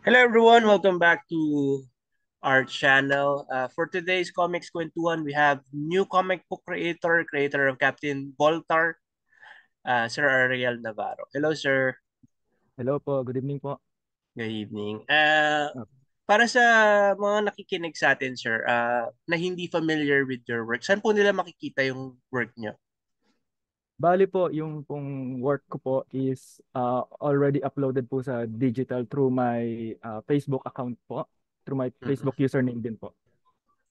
Hello everyone, welcome back to our channel. For today's Comics Kwentuhan, we have new comic book creator of Captain Voltar, Sir Ariel Navarro. Hello sir, Hello po, good evening po. good evening. Ah, Para sa mga nakikinig sa atin sir, na hindi familiar with your work, saan po nila makikita yung work nyo? Bali po, yung pong work ko po is already uploaded po sa digital through my Facebook account po, through my Mm-mm. Facebook username din po.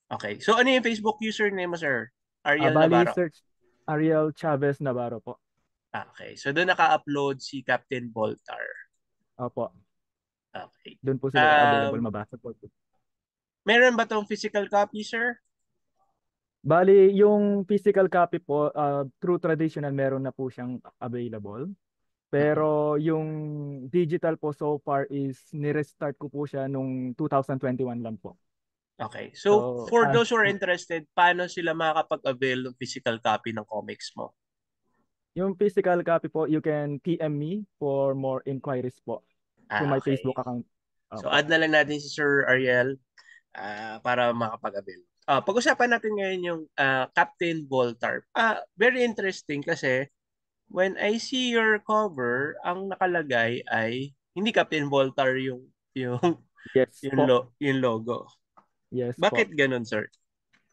Okay, so ano yung Facebook username mo sir? Ariel Bali, Navarro. search Ariel Chavez Navarro po. Okay, so doon naka-upload si Captain Voltar. Opo, Okay. doon po sila available Um, mabasa po. Meron ba tong physical copy, sir? Bali, yung physical copy po, through traditional, meron na po siyang available. Mm-mm. Pero yung digital po so far is nirestart ko po siya nung 2021 lang po. Okay. So, So, for those who are interested, paano sila makakapag-avail ng physical copy ng comics mo? yung physical copy po, you can PM me for more inquiries po through my Okay. Facebook account. So, Opo. add na lang natin si Sir Ariel para makapag-avail. Pag-usapan natin ngayon yung Captain Voltar. Very interesting kasi when I see your cover, ang nakalagay ay hindi Captain Voltar yung Yes po. yung logo. Yes po. Bakit ganun, sir?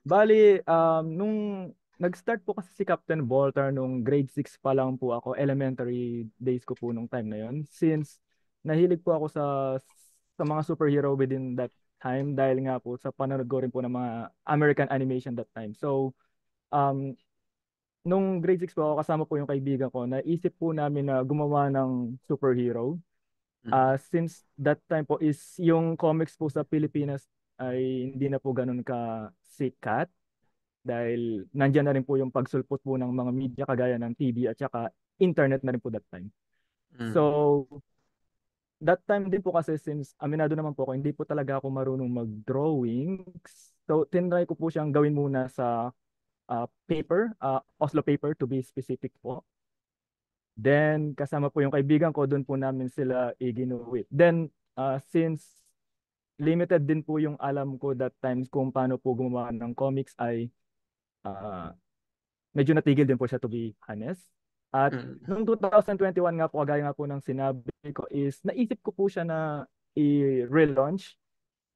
Bali, nung nag-start po kasi si Captain Bolter nung grade 6 pa lang po ako, elementary days ko po nung time na yon. Since nahilig po ako sa mga superhero within that time dahil nga po sa panonood ko rin po ng mga American animation that time. So, um, nung grade 6 po ako, kasama po yung kaibigan ko, naisip po namin na gumawa ng superhero. Mm. Since that time po is yung comics po sa Pilipinas ay hindi na po ganun ka sikat dahil nandyan na rin po yung pagsulpot po ng mga media kagaya ng TV at saka internet na rin po that time. Mm. So, that time din po kasi since aminado naman po ako, hindi po talaga ako marunong mag-drawings. So, tinry ko po siyang gawin muna sa paper, Oslo paper to be specific po. Then, kasama po yung kaibigan ko, doon po namin sila iginuwit. Then, since limited din po yung alam ko that times kung paano po gumawa ng comics ay ah, medyo natigil din po siya to be honest. At Mm. noong 2021 nga po, kagaya nga po ng sinabi ko is naisip ko po siya na i-relaunch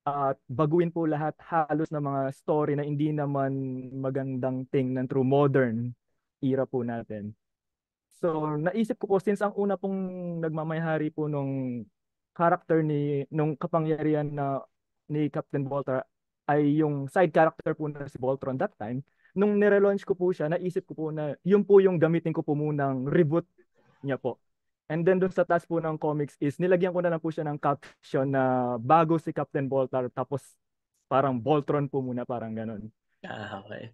at baguhin po lahat halos ng mga story na hindi naman magandang tingnan through modern era po natin. So, naisip ko po, since ang una pong nagmamayahari po nung character nung kapangyarihan na ni Captain Volta ay yung side character po na si Voltron that time, nung nire-launch ko po siya, naisip ko po na yun po yung gamitin ko po munang reboot niya po. And then dun sa task po ng comics is nilagyan ko na lang po siya ng caption na bago si Captain Volta tapos parang Voltron po muna, parang ganun. Okay.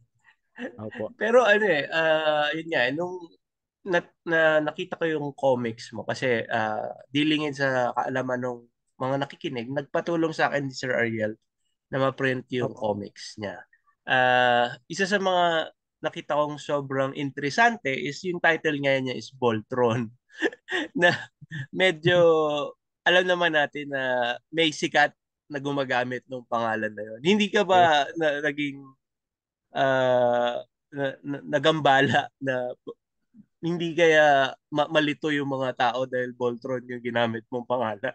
Opo. Pero ano yun nga, nung nakita ko yung comics mo kasi dilingin sa kaalaman ng mga nakikinig, nagpatulong sa akin ni Sir Ariel na ma-print yung Opo. comics niya. Isa sa mga nakita kong sobrang interesante is yung title nga niya is Voltron na medyo alam naman natin na may sikat na gumagamit ng pangalan na yun. Hindi ka Yes. ba naging nagambala na hindi kaya malito yung mga tao dahil Voltron yung ginamit mong pangalan?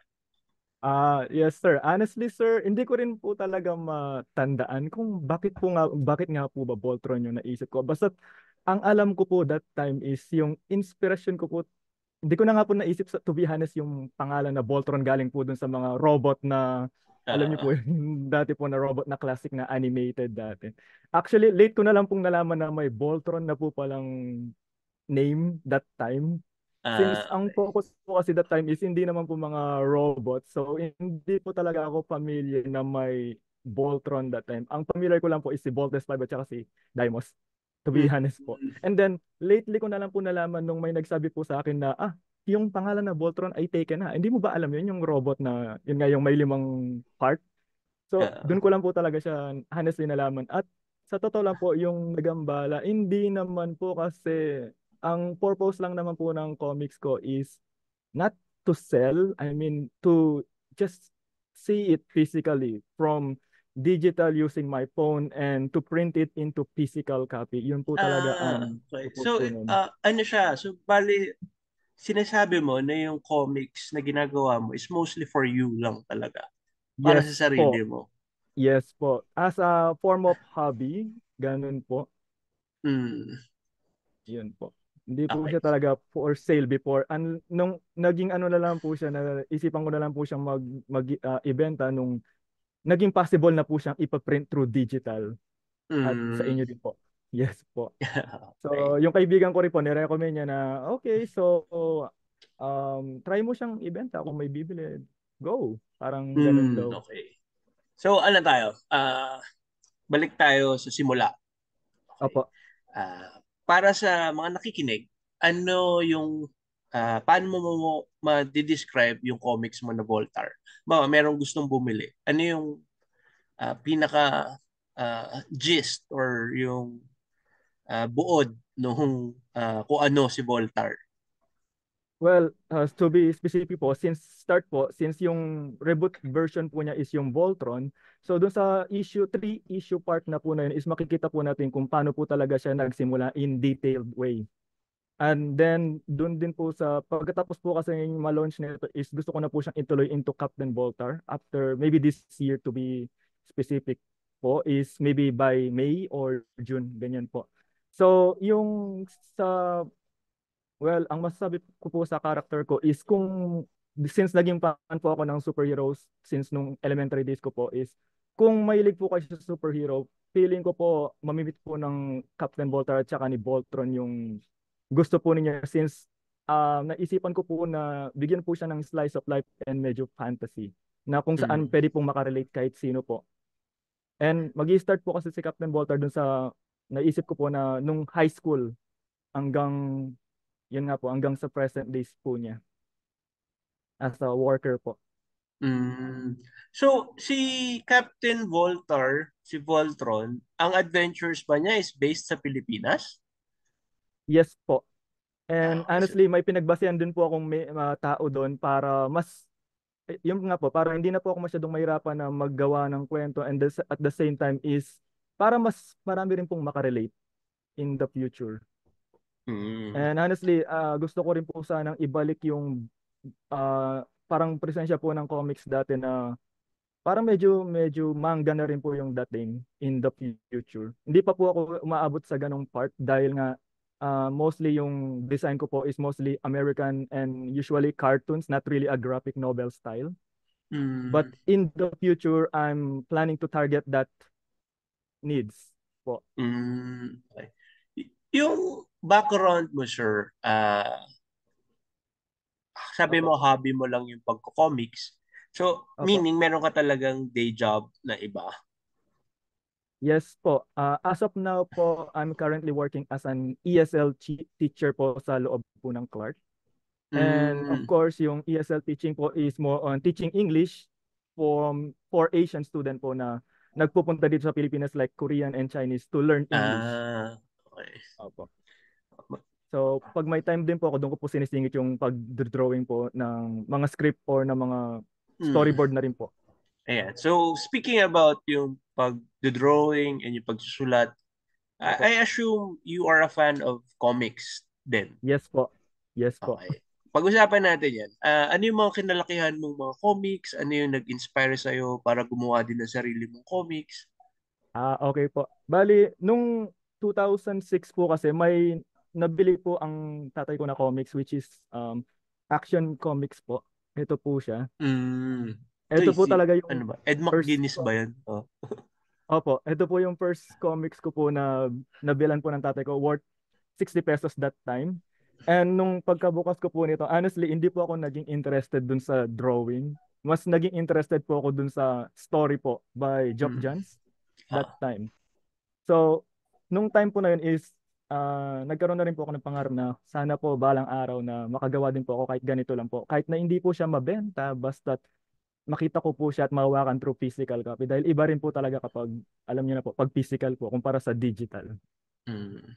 Yes sir. Honestly sir, hindi ko rin po talaga matandaan kung bakit nga po ba Voltron yung naisip ko. Basta ang alam ko po that time is yung inspiration ko po, hindi ko na nga po naisip to be honest yung pangalan na Voltron galing po dun sa mga robot na alam niyo po Ah, yung dati po na robot na classic na animated dati. Actually, late ko na lang pong nalaman na may Voltron na po palang name that time. Since ang okay. focus po kasi that time is hindi naman po mga robots. So hindi po talaga ako familiar na may Voltron that time. Ang familiar ko lang po is si Voltes 5 at saka si Deimos. To be Mm. honest po. And then lately ko na lang po nalaman nung may nagsabi po sa akin na yung pangalan na Voltron ay taken na. Hindi mo ba alam yun yung robot na yun nga yung may limang part? So, Ah, doon ko lang po talaga siya honestly nalaman. At sa totoo lang po, yung Nagambala, hindi naman po kasi ang purpose lang naman po ng comics ko is not to sell, I mean to just see it physically from digital using my phone and to print it into physical copy. Yun po talaga ang Okay. purpose So, po nun. ano siya? So, bali, sinasabi mo na yung comics na ginagawa mo is mostly for you lang talaga. Para sa Yes sarili po. mo. Yes po. As a form of hobby, ganun po. Hmm. Yun po. Hindi po Okay. siya talaga for sale before. Nung naging ano na lang po siya, na isipan ko na lang po siyang ibenta nung naging possible na po siyang ipaprint through digital at sa Hmm. inyo din po. Yes po. Okay. So, yung kaibigan ko rin po, nirecommend niya na, okay, so, try mo siyang ibenta kung may bibili. Go. Parang ganun Hmm. daw. Okay. So, ano tayo? Balik tayo sa simula. Okay. Opo. Para sa mga nakikinig, ano yung paano mo ma-describe yung comics mo na Voltar? Merong gustong bumili. Ano yung pinaka gist or yung buod nung kung ano si Voltar? Well, to be specific po, since yung reboot version po niya is yung Voltron, so dun sa three issue part na po na yun is makikita po natin kung paano po talaga siya nagsimula in detailed way. And then, dun din po sa, pagkatapos po kasi yung ma-launch nito is gusto ko na po siyang ituloy into Captain Voltar after maybe this year to be specific po is maybe by May or June, ganyan po. So, yung sa well, ang masasabi ko po sa character ko is since naging fan po ako ng superheroes since nung elementary days ko po is kung mahilig po kayo sa superhero, feeling ko po mamimit po ng Captain Voltar at saka ni Voltron yung gusto po niya since naisipan ko po na bigyan po siya ng slice of life and medyo fantasy na kung saan Mm. pwede pong makarelate kahit sino po. And magi-start po kasi si Captain Voltar dun sa naisip ko po na nung high school hanggang yun nga po, hanggang sa present days po niya as a worker po. Mm. So, si Captain Voltar, si Voltron, ang adventures ba niya is based sa Pilipinas? Yes po. And Okay. So, honestly, may pinagbasehan din po akong may tao doon para yung nga po, para hindi na po ako masyadong mahirapan na maggawa ng kwento and at the same time is para mas marami rin pong makarelate in the future. mm. And honestly, gusto ko rin po sanang ibalik yung parang presensya po ng comics dati na parang medyo medyo manga na rin po yung dating in the future. Hindi pa po ako umaabot sa ganong part dahil nga mostly yung design ko po is mostly American and usually cartoons, not really a graphic novel style. But Mm. in the future, I'm planning to target that needs po. Mm. Okay. Yung background mo, sir, sabi mo Opo. hobby mo lang yung pagko-comics. So, Opo. meaning meron ka talagang day job na iba. Yes po. As of now po, I'm currently working as an ESL teacher po sa loob po ng Clark. And of Mm. course, yung ESL teaching po is more on teaching English for Asian student po na nagpupunta dito sa Pilipinas like Korean and Chinese to learn English. Okay. Opo. So, pag may time din po ako, doon ko po sinisingit yung pag-drawing po ng mga script or ng mga Mm. storyboard na rin po. Ayan. So, speaking about yung pag-drawing and yung pagsusulat, I Opo. assume you are a fan of comics din. Yes po. Yes po. Okay. Pag-usapan natin yan. Ano yung mga kinalakihan mong mga comics? Ano yung nag-inspire sa'yo para gumawa din ng sarili mong comics? Okay po. Bali, nung 2006 po kasi may nabili po ang tatay ko na comics which is Action Comics po. Ito po siya. Mm. Ito Ito po talaga ano yung ba? Ed first McGuinness ba yun? Oh. Opo, ito po yung first comics ko po na nabilan po ng tatay ko worth 60 pesos that time. And nung pagkabukas ko po nito, honestly, hindi po ako naging interested dun sa drawing. Mas naging interested po ako dun sa story po by Geoff Mm. Johns that Ah. time. So, nung time po na yun is nagkaroon na rin po ako ng pangarap na sana po balang araw na makagawa din po ako kahit ganito lang po. Kahit na hindi po siya mabenta, basta makita ko po siya at mahawakan through physical copy. Dahil iba rin po talaga kapag, alam niyo na po, pag physical po, kumpara sa digital. Mm.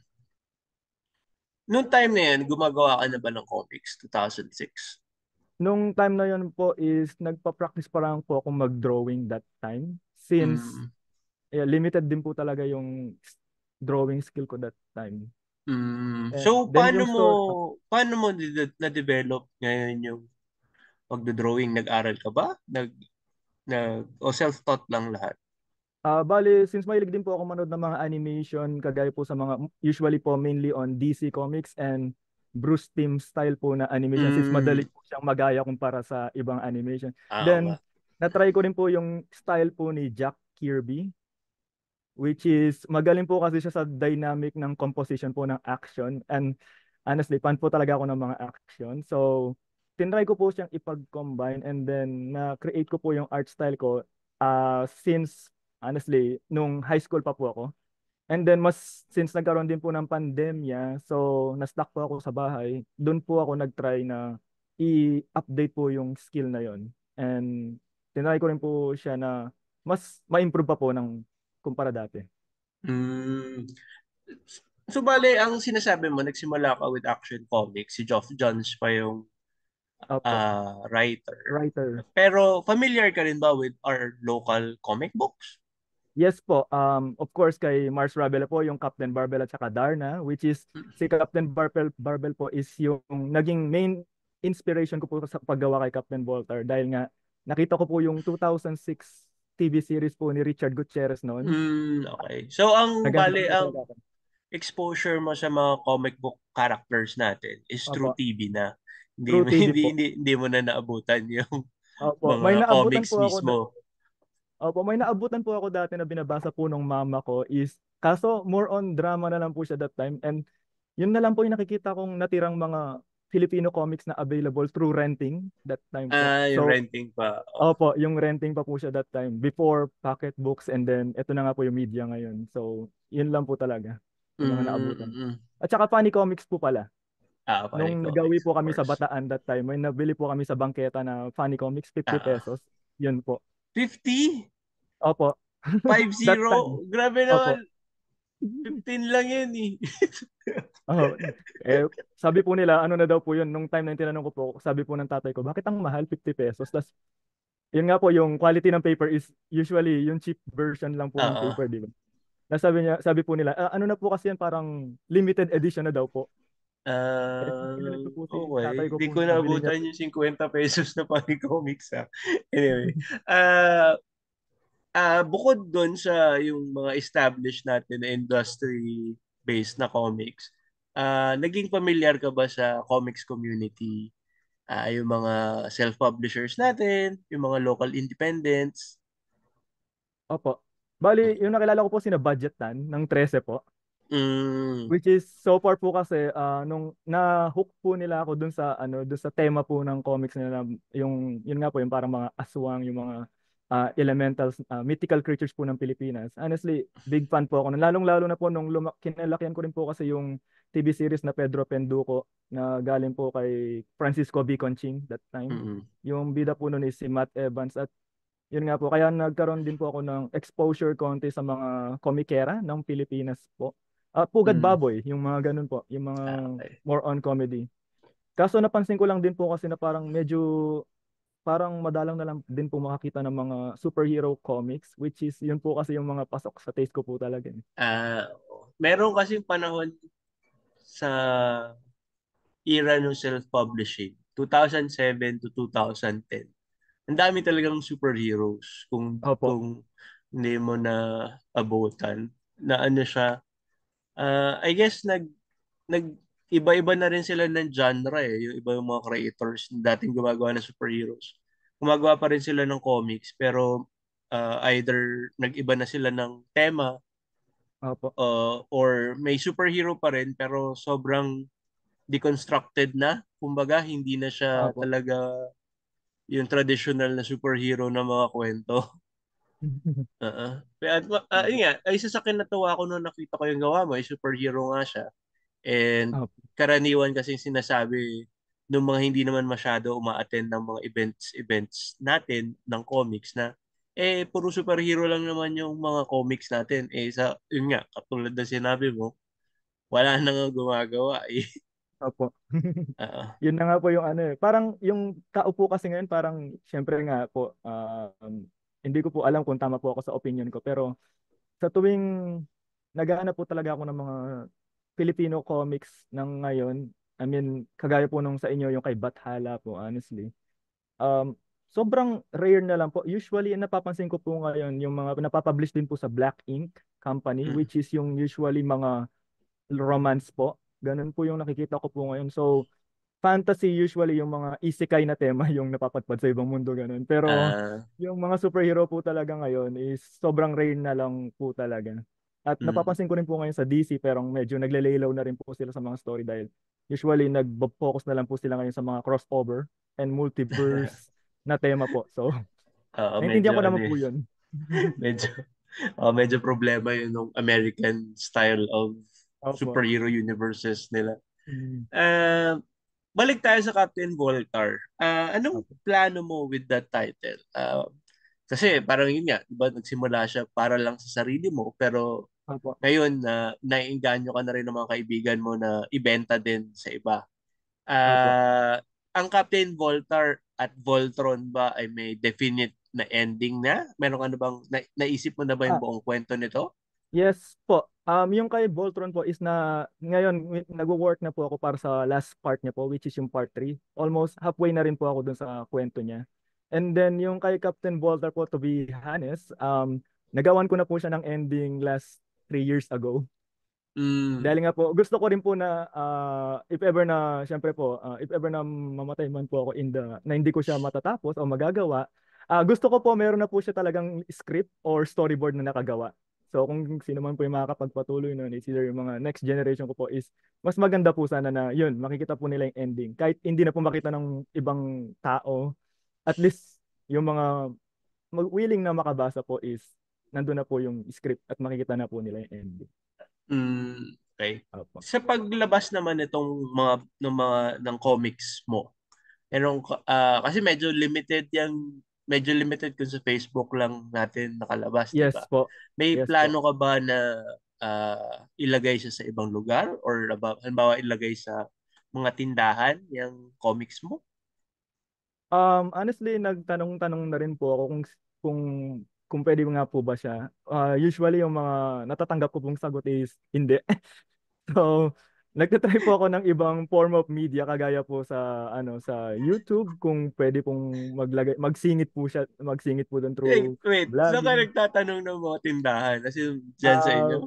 Noong time na yan, gumagawa ka na ba ng comics? 2006? Nung time na yun po is nagpa-practice pa lang po ako mag-drawing that time. Since Mm. limited din po talaga yung drawing skill ko that time. Mm. And So, then yung story, paano mo na-develop ngayon yung pagdo-drawing? Nag-aral ka ba? O self-taught lang lahat? bali, since mahilig din po ako manood ng mga animation, kagaya po sa mga, usually po mainly on DC Comics and Bruce Timm style po na animation since madali Mm. po siyang magaya kumpara sa ibang animation. Oo nga. Then, natry ko rin po yung style po ni Jack Kirby, which is magaling po kasi siya sa dynamic ng composition po ng action. And honestly, fan po talaga ako ng mga action. So, tinry ko po siyang ipag-combine and then na-create ko po yung art style ko since honestly, nung high school pa po ako. And then since nagkaroon din po ng pandemya, so na-stuck po ako sa bahay, doon po ako nag-try na i-update po yung skill na yon. And tinry ko rin po siya na mas ma-improve pa po ng kumpara dati. Mm. So, bale, ang sinasabi mo, nagsimula ka with Action Comics. Si Geoff Johns pa yung Opo, writer. writer. Pero, familiar ka rin ba with our local comic books? Yes po, of course kay Mars Rabela po yung Captain Barbell at saka Darna, which is si Captain Barbell po is yung naging main inspiration ko po sa paggawa kay Captain Voltar dahil nga nakita ko po yung 2006 TV series po ni Richard Gutierrez noon. Mm, okay. So, Nagandahan bale, po ang talaga ako. exposure mo sa mga comic book characters natin is through Opo, TV na. Hindi True TV po. hindi mo na naabutan yung Opo, may mga naabutan comics po ako. mismo. Opo, may naabutan po ako dati na binabasa po nung mama ko is kaso more on drama na lang po siya that time and yun na lang po yung nakikita kong natirang mga Filipino comics na available through renting that time po. Yung So, renting pa. Oh. opo, yung renting pa po siya that time before pocket books and then ito na nga po yung media ngayon. So, yun lang po talaga yung mga naabutan. Mm. At saka funny comics po pala. Funny Nung nagawi comics, po of kami sa course. Bataan that time, may nabili po kami sa bangketa na funny comics, 50 Ah, pesos. Yun po. 50? Opo. That 50? time. Grabe Opo. naman. 15 lang yun eh. Oh, sabi po nila, ano na daw po yun, nung time na yung tinanong ko po, sabi po ng tatay ko, bakit ang mahal, 50 pesos? Tapos, yun nga po, yung quality ng paper is usually yung cheap version lang po ng Oo. paper, di ba? Sabi po nila, ano na po kasi yan, parang limited edition na daw po. Eh, pinalit ko po si tatay Okay. ko Di po, ko nabili niya naabutan po. yung 50 pesos na funny comics ha. Anyway. Ah, Bukod doon sa yung mga established natin na industry-based na comics, naging familiar ka ba sa comics community? Yung mga self-publishers natin, yung mga local independents. Opo. Bali, yung nakilala ko po sina Budget Tan ng 13 po. Mm, Which is so far po kasi nung na-hook po nila ako dun sa tema po ng comics nila yung yun nga po yung parang mga aswang, yung mga elementals, mythical creatures po ng Pilipinas. Honestly, big fan po ako. Lalong-lalo na po nung kinalakihan ko rin po kasi yung TV series na Pedro Penduko na galing po kay Francisco V. Conching that time. mm, Yung bida po nun is si Matt Evans at yun nga po, kaya nagkaroon din po ako ng exposure konti sa mga komikera ng Pilipinas po. Pugad mm. Baboy, yung mga ganun po, yung mga Okay. more on comedy. Kaso napansin ko lang din po kasi na parang medyo parang madalang na lang din po makakita ng mga superhero comics which is yun po kasi yung mga pasok sa taste ko po talaga. Meron kasing panahon sa era ng self-publishing, 2007 to 2010. Ang dami talagang superheroes Opo, kung hindi mo na abutan na ano siya. I guess nag iba-iba na rin sila ng genre eh. Yung iba yung mga creators na dating gumagawa ng superheroes. Gumagawa pa rin sila ng comics pero either nag-iba na sila ng tema opo, or may superhero pa rin pero sobrang deconstructed na. Kumbaga, hindi na siya opo. talaga yung traditional na superhero na mga kwento. Yun nga, ay isa sa kinatuwa ko nung nakita ko yung gawa mo, ay superhero nga siya. And Opo. karaniwan kasing sinasabi ng mga hindi naman masyado uma-attend ng mga events natin ng comics na puro superhero lang naman yung mga comics natin. Yun nga, katulad na sinabi mo, wala na nga gumagawa eh. Opo. Oo. Yun na nga po yung ano eh. Parang yung tao po kasi ngayon parang syempre nga po hindi ko po alam kung tama po ako sa opinion ko pero sa tuwing naghahanap po talaga ako ng mga Filipino comics ng ngayon, I mean, kagaya po nung sa inyo yung kay Bathala po honestly. Um sobrang rare na lang po. Usually napapansin ko po ngayon yung mga napapublish din po sa Black Ink Company Mm. which is yung usually mga romance po. Ganun po yung nakikita ko po ngayon. So, fantasy usually yung mga isekai na tema yung napapadpad sa ibang mundo ganun. Pero Ah, yung mga superhero po talaga ngayon is sobrang rare na lang po talaga. At mm. napapansin ko rin po ngayon sa DC pero medyo naglelay-low na rin po sila sa mga story dahil usually nag-focus na lang po sila ngayon sa mga crossover and multiverse na tema po. So, Oo, naintindihan medyo ko ano naman eh, po yun. medyo medyo problema yun ng American style of Opo. superhero universes nila. Mm. Uh, Balik tayo sa Captain Voltar. Anong Opo. plano mo with that title? Kasi parang yun nga, di ba, nagsimula siya para lang sa sarili mo, pero Opo. ngayon na naiengganyo ka na rin ng mga kaibigan mo na ibenta din sa iba. Opo. Ang Captain Voltar at Voltron ba ay may definite na ending na? Meron ka na bang naisip mo na ba yung Ah, buong kwento nito? yes po. Yung kay Voltron po is na ngayon nagwo-work na po ako para sa last part niya po which is yung part 3. Almost halfway na rin po ako dun sa kwento niya. And then yung kay Captain Voltar po to be honest, nagawan ko na po siya ng ending last 3 years ago. Mm. Dahil nga po gusto ko rin po na if ever na syempre po if ever na mamatay man po ako in the na hindi ko siya matatapos o magagawa, gusto ko po meron na po siya talagang script or storyboard na nakagawa. So kung sino man po yung makakapagpatuloy nun, is either yung mga next generation ko po is mas maganda po sana na yun, makikita po nila yung ending. Kahit hindi na po makita ng ibang tao, at least yung mga willing na makabasa po is nandun na po yung script at makikita na po nila yung ending. Okay. Opo. Sa paglabas naman nitong ng comics mo, kasi medyo limited kung sa Facebook lang natin nakalabas, 'di Yes ba? po. May Yes po. plano ka ba na ilagay siya sa ibang lugar or halimbawa ilagay sa mga tindahan yung comics mo? Honestly, nagtanong-tanong na rin po ako kung kung pwede nga po ba siya. Usually yung mga natatanggap ko pong sagot is hindi. So, nagtatry po ako ng ibang form of media kagaya po sa sa YouTube kung pwede pong magsingit po doon through Wait, saan ka vlogging. nagtatanong ng mga tindahan? Kasi dyan sa inyo?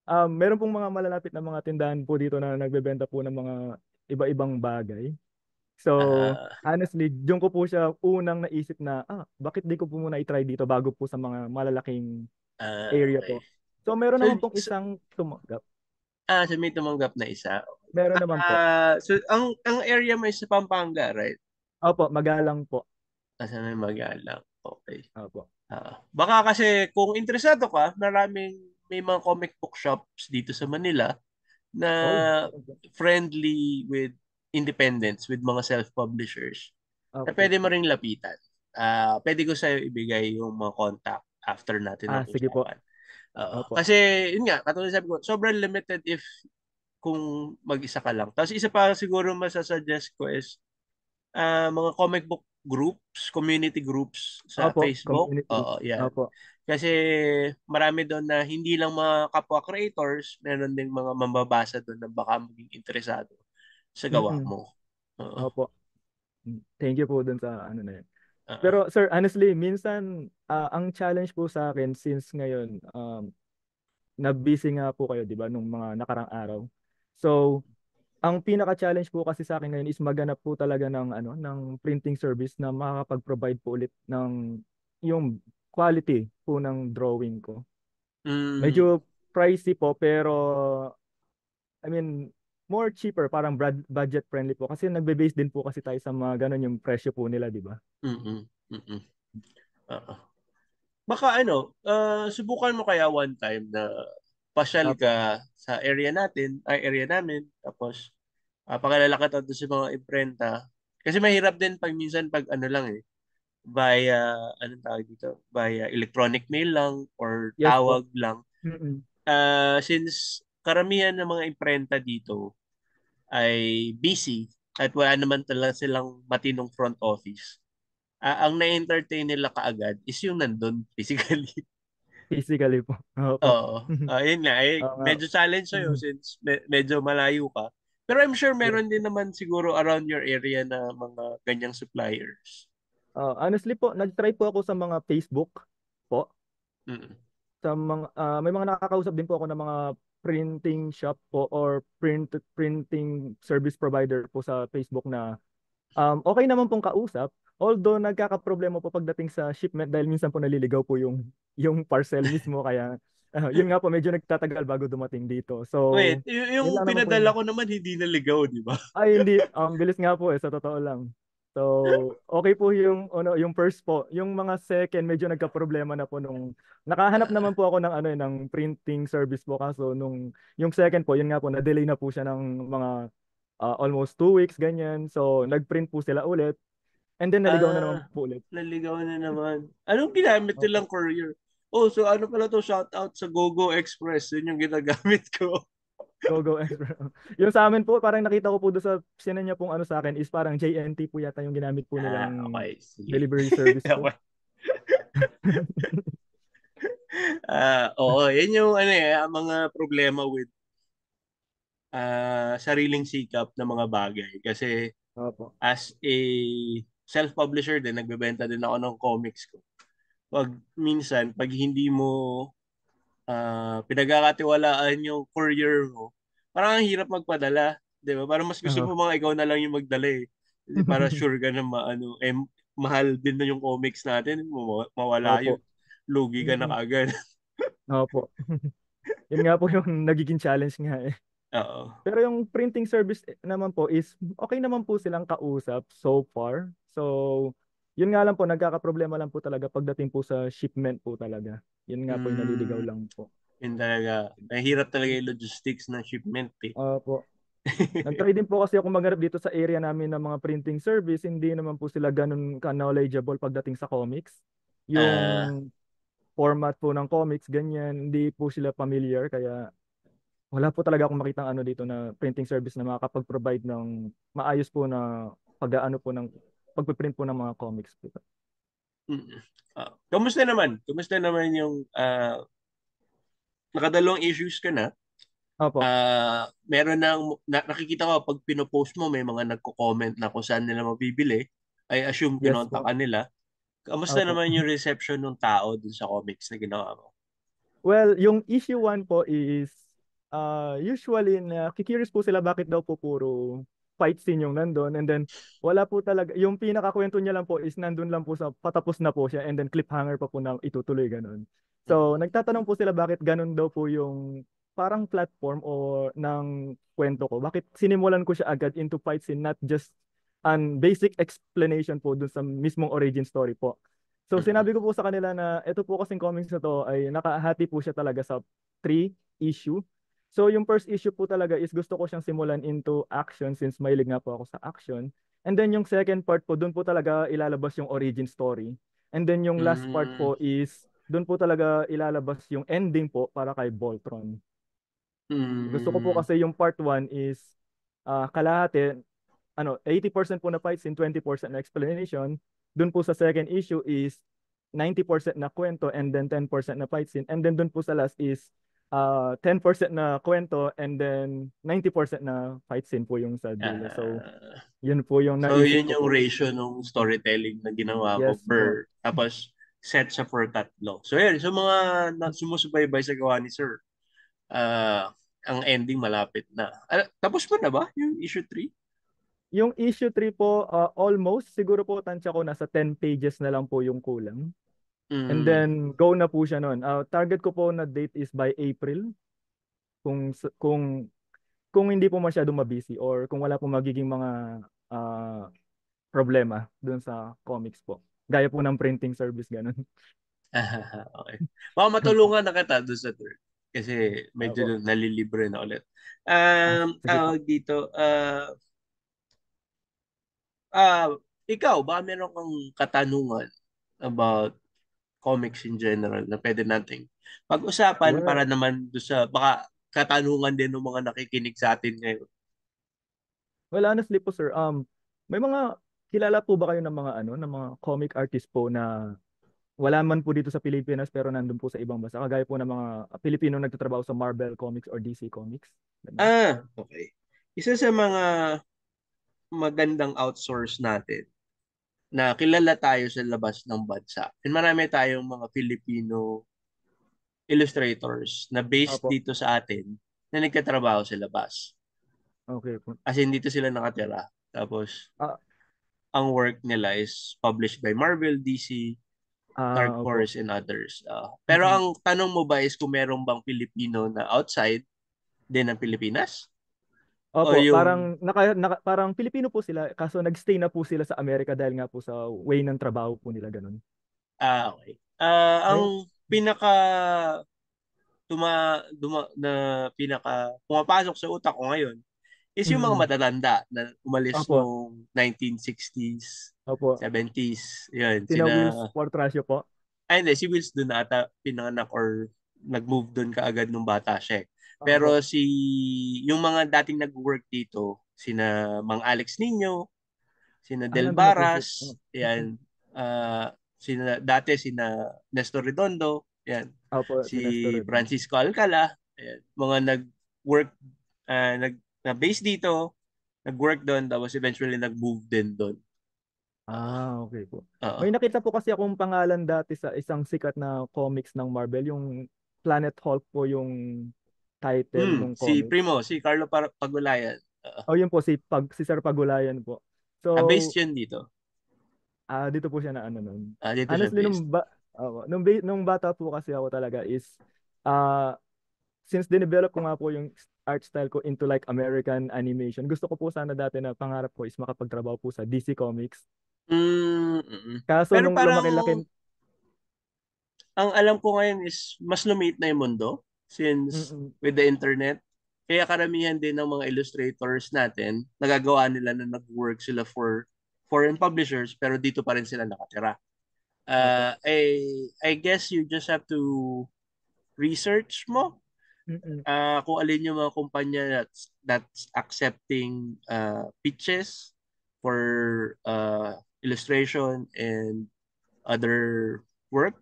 Uh, Meron pong mga malalapit na mga tindahan po dito na nagbebenta po ng mga iba-ibang bagay. So, Ah, honestly, diyon ko po siya unang naisip na, bakit di ko po muna i-try dito bago po sa mga malalaking area okay. po. So, meron So, naman pong so, isang tumanggap. so may tumanggap na isa. Meron naman po. So ang area mo is sa Pampanga, right? Opo, magalang po. Nasa may Magalang. Okay. Opo. Baka kasi kung interesado ka, may mga comic book shops dito sa Manila na Oh, meron po. friendly with independents, with mga self-publishers na Okay pwede mo po. ring lapitan. Pwede ko sa'yo ibigay yung mga contact after natin ng Sige po. usapan. Oo. Opo. Kasi, yun nga, katulad sabi ko, sobrang limited if kung mag-isa ka lang. Tapos isa pa siguro masasuggest ko is mga comic book groups, community groups sa Opo, Facebook. community Oo, groups. yan. Opo. Kasi marami doon na hindi lang mga kapwa creators, meron ding mga mambabasa doon na baka maging interesado sa gawa Mm-mm. mo. Oo. Opo. Thank you po dun sa ano na yun. Oo. Pero sir, honestly, minsan ang challenge po sa akin since ngayon na-busy nga po kayo, 'di ba, nung mga nakarang araw. So, ang pinaka-challenge po kasi sa akin ngayon is maghanap po talaga ng ng printing service na makakapag-provide po ulit ng yung quality po ng drawing ko. Mm, Medyo pricey po pero I mean more cheaper, parang budget friendly po kasi nagbe-base din po kasi tayo sa mga ganun yung presyo po nila, 'di ba? mm, mm. Oo. Baka subukan mo kaya one time na pasyal Apo. ka sa area namin, tapos pakilala ka doon sa mga imprenta. Kasi mahirap din pag minsan pag ano lang via, anong tawag dito? Via electronic mail lang or Yes po. tawag lang. Mm-mm. Since karamihan ng mga imprenta dito, ay busy at wala naman talaga silang matinong front office, ang na-entertain nila kaagad is yung nandun physically. Physically po. Opo. Oo. Yun nga, Oo nga. medyo challenge sa'yo Mhm. since medyo malayo ka. Pero I'm sure Yes. meron din naman siguro around your area na mga ganyang suppliers. Honestly po, nag-try po ako sa mga Facebook po. Mm. Sa mga may mga nakakausap din po ako ng mga printing shop po or printing service provider po sa Facebook na okay naman pong kausap. Although nagkakaproblema po pagdating sa shipment dahil minsan po naliligaw po yung parcel mismo kaya yun nga po medyo nagtatagal bago dumating dito. So, Wait, yun yung lang naman po yung pinadala ko naman hindi naligaw, di ba? ay hindi bilis nga po sa totoo lang. So, okay po yung ano yung first po, yung mga second medyo nagka-problema na po nung nakahanap naman po ako ng ano ng printing service po kaso nung yung second po, yun nga po na-delay na po siya ng mga almost 2 weeks ganyan. So, nag-print po sila ulit and then naligaw na naman Ah, po ulit. naligaw na naman. Anong ginamit nilang Opo. courier? Oh, so ano pala to, shout out sa GoGo Express. Yun yung ginagamit ko. Go, go, Express. Yung sa amin po, parang nakita ko po doon sa sinanya pong ano sa akin is parang JNT po yata yung ginamit po nilang Okay, sige. delivery service po. Okay. Oo, yan yung ano ang mga problema with sariling sikap na mga bagay. Kasi Opo. as a self-publisher din, nagbebenta din ako ng comics ko. Pag hindi mo pinagkakatiwalaan yung courier mo, parang ang hirap magpadala. Di ba? Parang mas gusto Oo. mo mga ikaw na lang yung magdala eh. Kasi para sure ka na maano, mahal din na yung comics natin, mawala yun. Opo. Lugi ka na Mm. kaagad. Opo. Yun nga po yung nagiging challenge nga eh. Oo. Pero yung printing service naman po is okay naman po silang kausap so far. So, yun nga lang po, nagkakaproblema lang po talaga pagdating po sa shipment po talaga. Yun nga po yung naliligaw Mm, lang po. yun talaga. Mahirap talaga yung logistics ng shipment eh. Opo. Nag-try din po kasi ako maghanap dito sa area namin ng mga printing service. Hindi naman po sila ganun ka-knowledgeable pagdating sa comics. Yung Ah, format po ng comics, ganyan, hindi po sila familiar. Kaya wala po talaga akong makitang ano dito na printing service na makakapag-provide ng maayos po na pag-aano po ng pagpiprint po ng mga comics po. mm. Kamusta naman? Kamusta naman yung nakadalawang issues ka na? Opo. Meron nakikita ko pag pinopost mo may mga nagko-comment na kung saan nila mabibili. I assume Yes kinontak po. ka nila. Kamusta Opo. naman yung reception ng tao dun sa comics na ginawa mo? Well, yung issue 1 po is usually na curious po sila bakit daw po puro fight scene yung nandun and then wala po talaga yung pinakakwento niya lang po is nandun lang po sa patapos na po siya and then cliffhanger pa po na itutuloy ganun. So, Mm. nagtatanong po sila bakit ganun daw po yung parang platform o ng kwento ko. Bakit sinimulan ko siya agad into fight scene not just an basic explanation po dun sa mismong origin story po. So Mm. sinabi ko po sa kanila na ito po kasing comics na to ay nakahati po siya talaga sa 3 issue. So yung first issue po talaga is gusto ko siyang simulan into action since mahilig nga po ako sa action. And then yung second part po, doon po talaga ilalabas yung origin story. And then yung last part Mm. po is doon po talaga ilalabas yung ending po para kay Voltron. Gusto ko po Mm. kasi yung part 1 is kalahati, 80% po na fights in 20% na explanation. Dun po sa second issue is 90% na kwento and then 10% na fight scene. And then dun po sa last is 10% na kwento and then 90% na fight scene po yung sa dulo. So, Ah, yun po yung so naisip yun ko yung po. ratio ng storytelling na ginawa mo Yes po. tapos set siya for tatlo. So yun, so mga sumusubaybay sa gawa ni Sir, ang ending malapit na. Tapos mo na ba yung issue 3? Yung issue 3 po, almost, siguro po tansya ko nasa 10 pages na lang po yung kulang. And Mm. then, go na po siya nun. Target ko po na date is by April. Kung hindi po masyadong mabisi or kung wala po magiging mga ah, problema dun sa comics po. Gaya po ng printing service, ganun. Okay. Baka matulungan na kita doon sa third. Kasi medyo Opo. nalilibre na ulit. Sige po. Tawag dito, ah, ikaw, ba meron kang katanungan about comics in general na pwede nating pag-usapan para Well, naman doon sa baka katanungan din ng mga nakikinig sa atin ngayon. Well, honestly po sir, may mga kilala po ba kayo ng mga ng mga comic artist po na wala man po dito sa Pilipinas pero nandun po sa ibang bansa? Kagaya po ng mga Pilipino nagtatrabaho sa Marvel Comics or DC Comics. Ganun. Okay. Isa sa mga magandang outsource natin na kilala tayo sa labas ng bansa. And marami tayong mga Filipino illustrators na based Opo. dito sa atin na nagkatrabaho sa labas. Okay po. As in, dito sila nakatira. Tapos, Ah, ang work nila is published by Marvel, DC, Dark opo. Horse, and others. Pero Mm-mm. ang tanong mo ba is kung meron bang Filipino na outside din ng Pilipinas? O Opo, yung, parang Pilipino po sila kaso nagstay na po sila sa Amerika dahil nga po sa way ng trabaho po nila ganun. okay. May Ang pinaka na pinaka pumapasok sa utak ko ngayon is yung mga mm, matatanda na umalis opo, noong 1960s, opo. 70s. Yun, Sina Wills Portracio po. hindi, si Wills doon na ata pinanganak or nag-move doon kaagad nung bata siya. Pero Opo. yung mga dating nag-work dito, sina Mang Alex Nino, sina Del Nandun na po si Barras, yan, sina Nestor Redondo, yan, Opo, si Nestor si Redondo. Francisco Alcala, yan, mga nag-work, na-base dito, nag-work doon, tapos eventually nag-move din doon. Okay po. Oo. May nakita po kasi akong pangalan dati sa isang sikat na comics ng Marvel, yung Planet Hulk po yung title ng Si comics. Primo, si Carlo Pagulayan. Oh, yun po si Sir Pagulayan po. So, Based yun dito. dito po siya na nun. Dito siya Honestly, based. nung bata po kasi ako talaga is ah since dinevelop ko nga po yung art style ko into like American animation, gusto ko po sana dati na pangarap ko is makapagtrabaho po sa DC Comics. Mm. Kaso Pero nung parang lumaki-laki, ang alam ko ngayon is mas lumiit na yung mundo since mm, with the internet. Kaya karamihan din ng mga illustrators natin, nagagawa nila na nag-work sila for foreign publishers pero dito pa rin sila nakatira. opo. I guess you just have to research mo Mm-mm. kung alin yung mga kumpanya that's accepting pitches for illustration and other work.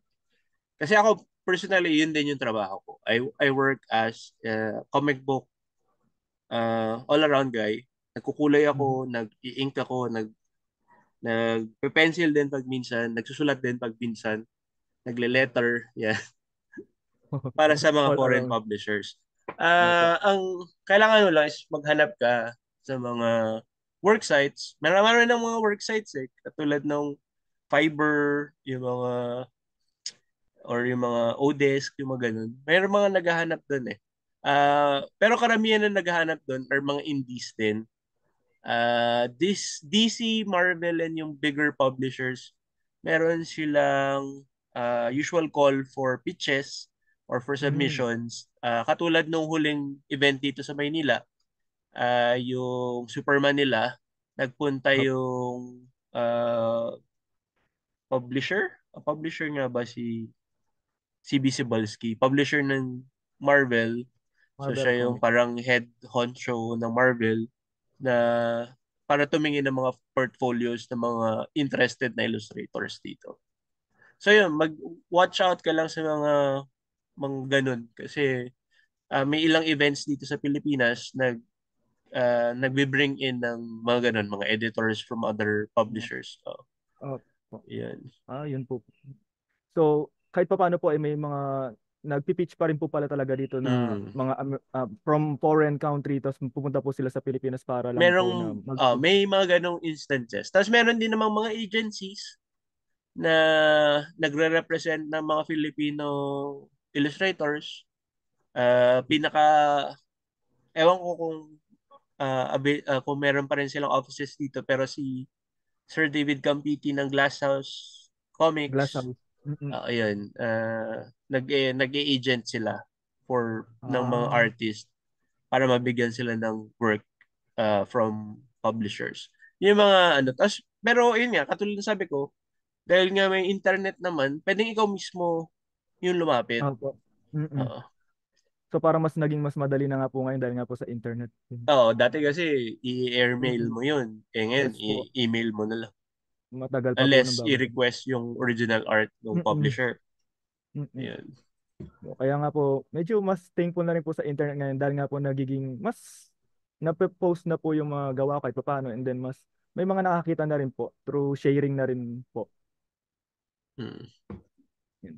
Kasi ako, personally, yun din yung trabaho ko. I work as a comic book all-around guy. Nagkukulay Mhm. ako, nag-i-ink ako, nagpe-pencil din pag minsan, nagsusulat din pag minsan, nagle-letter, yeah, para sa mga All foreign around. publishers. Opo. Ang kailangan mo lang is maghanap ka sa mga work sites. Marami ng mga work sites katulad ng Fiverr, yung mga or yung mga Odesk, yung mga ganun. Mayroon mga naghahanap doon eh. Pero karamihan na naghahanap doon are mga indies din. This DC, Marvel, and yung bigger publishers, meron silang usual call for pitches or for Mm. submissions. Katulad nung huling event dito sa Maynila, yung Superman nila, nagpunta Op- yung publisher. Publisher nga ba si CB Cebulski, publisher ng Marvel. So Marvel siya yung Comics. parang head honcho ng Marvel na para tumingin ng mga portfolios ng mga interested na illustrators dito. So yun, mag-watch out ka lang sa mga ganun kasi may ilang events dito sa Pilipinas nagbe-bring in ng mga ganun, mga editors from other publishers. So, Opo. yan. Yun po. So, kahit pa paano po ay may mga nagpi-pitch pa rin po pala talaga dito na Mm. mga from foreign country tapos pupunta po sila sa Pilipinas para lang po na May mga ganong instances. Tapos meron din namang mga agencies na nagre-represent ng mga Filipino illustrators. Pinaka, ewan ko kung meron pa rin silang offices dito, pero si Sir David Campiti ng Glasshouse glass Comics, house. Mm-mm. ayun, nag-agent sila ng mga Ah, artist para mabigyan sila ng work from publishers. Yung mga ano, pero yun nga, katulad ng sabi ko, dahil nga may internet naman, pwedeng ikaw mismo yung lumapit. opo. Mm-mm. Oo. So parang mas madali na nga po ngayon dahil nga po sa internet. Oo, dati kasi i-airmail Mm. mo yun. Eh ngayon, Yes po. i-email mo na lang. Matagal pa po nang Unless bago. i-request yung original art ng Mm-mm. publisher. Mm-mm. Ayun. Kaya nga po, medyo mas thankful na rin po sa internet ngayon dahil nga po nagiging mas nape-post na po yung mga gawa ko kahit papaano, and then mas may mga nakakita na rin po through sharing na rin po. Mm. Yun.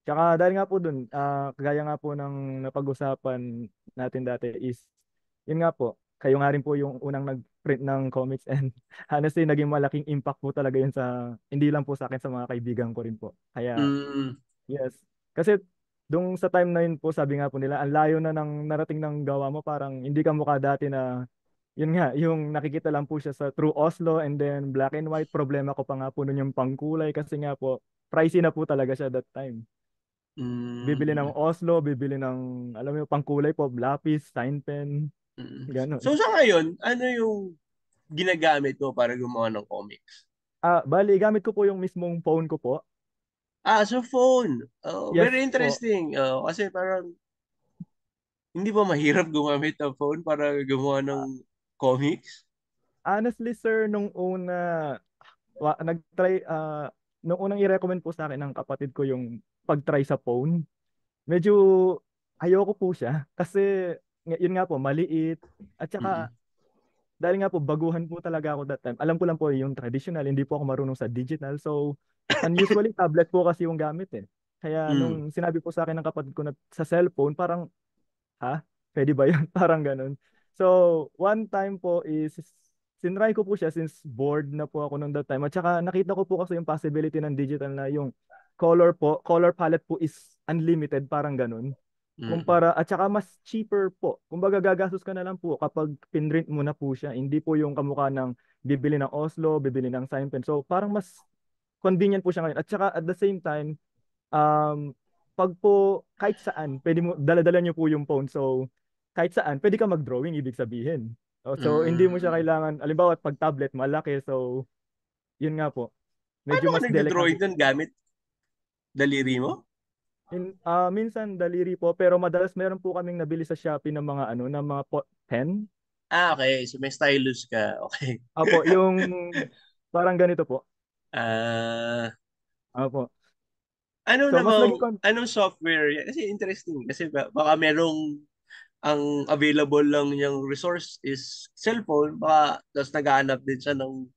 Tsaka dahil nga po dun, kagaya nga po ng napag-usapan natin dati is, yun nga po, kayo nga rin po yung unang nag-print ng comics, and honestly, naging malaking impact po talaga yun sa, hindi lang po sa akin, sa mga kaibigan ko rin po. Kaya, Mm. yes. Kasi, dung sa time na yun po, sabi nga po nila, ang layo na ng narating ng gawa mo, parang hindi ka mukha dati na, yun nga, yung nakikita lang po siya sa True Oslo, and then black and white. Problema ko pa nga po nun yung pangkulay kasi nga po, pricey na po talaga siya that time. Bibili ng Mm. Oslo, bibili ng, alam mo yung pangkulay po, lapis, sign pen, Mm. gano'n. So sa ngayon, ano yung ginagamit mo para gumawa ng comics? Bali, gamit ko po yung mismong phone ko po. So phone. Oh, Yes very po. interesting. Kasi parang hindi ba mahirap gumamit ng phone para gumawa ng Ah, comics? Honestly, sir, nag-try, nung unang i-recommend po sa akin ng kapatid ko yung pag-try sa phone, medyo ayoko po siya kasi yun nga po, maliit. At saka, Mm. dahil nga po, baguhan po talaga ako that time. Alam ko lang po yung traditional, hindi po ako marunong sa digital. So, usually tablet po kasi yung gamit eh. Kaya Mm. nung sinabi po sa akin ng kapatid ko na sa cellphone, parang, ha? Pwede ba yun? Parang ganun. So, one time po is, sinry ko po siya since bored na po ako nung that time. At saka nakita ko po kasi yung possibility ng digital na yung color palette po is unlimited, parang ganun. Mm. Kumpara, at saka mas cheaper po. Kumbaga gagastos ka na lang po kapag pinrint mo na po siya. Hindi po yung kamukha ng bibili ng Oslo, bibili ng sign pen. So parang mas convenient po siya ngayon. At saka at the same time, um, pag po kahit saan, pwede mo, dala-dala niyo po yung phone. So kahit saan, pwede ka mag-drawing, ibig sabihin. So hindi mo siya Mm. kailangan, alimbawa pag tablet, malaki. So yun nga po, Paano medyo ka mas nagdo-drawing delikado nun po. gamit daliri mo? Minsan daliri po, pero madalas meron po kaming nabili sa Shopee ng mga ano, ng mga pen. Okay. So may stylus ka. Okay. Opo, yung parang ganito po. Ah, Opo. ano So mas namang, naging con- anong software yan? Kasi interesting. Kasi baka merong ang available lang niyang resource is cellphone, baka tapos naghahanap din siya ng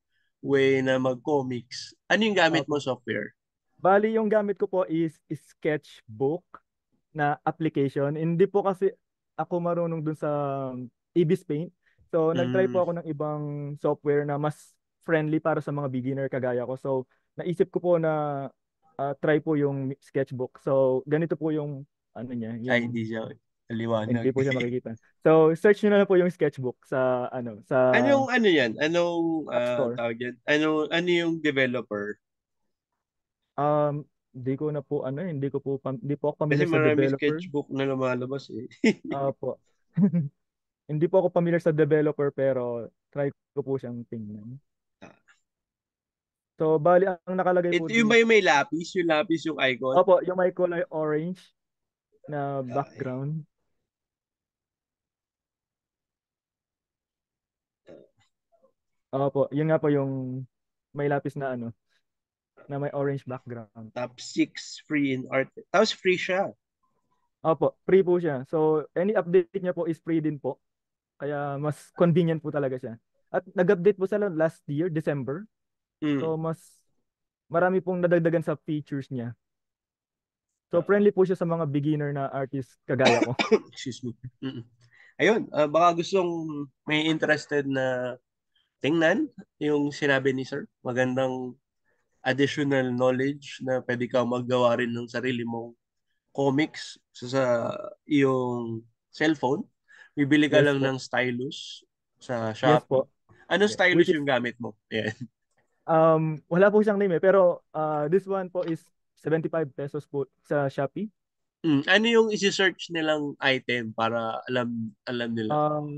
way na mag-comics. Ano yung gamit mo Opo. software? Bali yung gamit ko po is sketchbook na application. Hindi po kasi ako marunong dun sa Ibis Paint. So nagtry Mm. po ako ng ibang software na mas friendly para sa mga beginner kagaya ko. So naisip ko po na try po yung sketchbook. So ganito po yung ano niya, Ay, yung di siya hindi maliwanag. po siya makikita. So search niyo na lang po yung sketchbook sa sa Anong ano yan? Anong App Store. tawag yan? Ano yung developer? Hindi ko na po hindi po ako Kasi familiar sa marami developer. sketchbook na lumalabas eh. Po. Hindi po ako familiar sa developer pero try ko po siyang tingnan. So bali ang nakalagay po Ito yung ba dito. yung may lapis? Yung lapis yung icon? Opo, yung may kulay orange na Okay. background. Opo, yun nga po yung may lapis na na may orange background. Top 6 free in art. Tapos free siya. Opo, free po siya. So any update niya po is free din po. Kaya mas convenient po talaga siya. At nag-update po sila last year, December. Mm. So mas marami pong nadagdagan sa features niya. So friendly po siya sa mga beginner na artist kagaya ko. Excuse me. Mm. Ayun, baka gustong may interested na tingnan yung sinabi ni Sir. Magandang additional knowledge na pwede ka maggawa rin ng sarili mong comics sa iyong cellphone. Bibili ka Yes lang po. ng stylus sa Yes Shopee. po. Anong Yeah. Which stylus is yung gamit mo? Ayan. wala po siyang name eh, pero this one po is 75 pesos po sa Shopee. Ano yung isi-search nilang item para alam alam nila?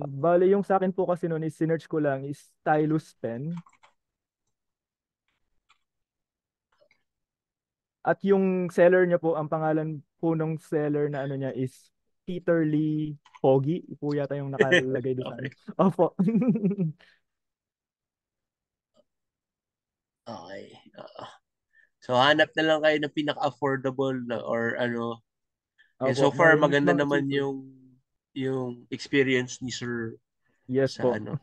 Bale yung sa akin po kasi noon is sinearch ko lang is stylus pen, at yung seller niya po, ang pangalan po ng seller na ano niya is Peter Lee Pogi po yata yung nakalagay doon sa ano. Okay. Opo. Okay. So hanap na lang kayo ng pinaka-affordable na or ano. And Opo, so far may maganda mga naman cheaper. yung experience ni Sir Yes sa po. ano.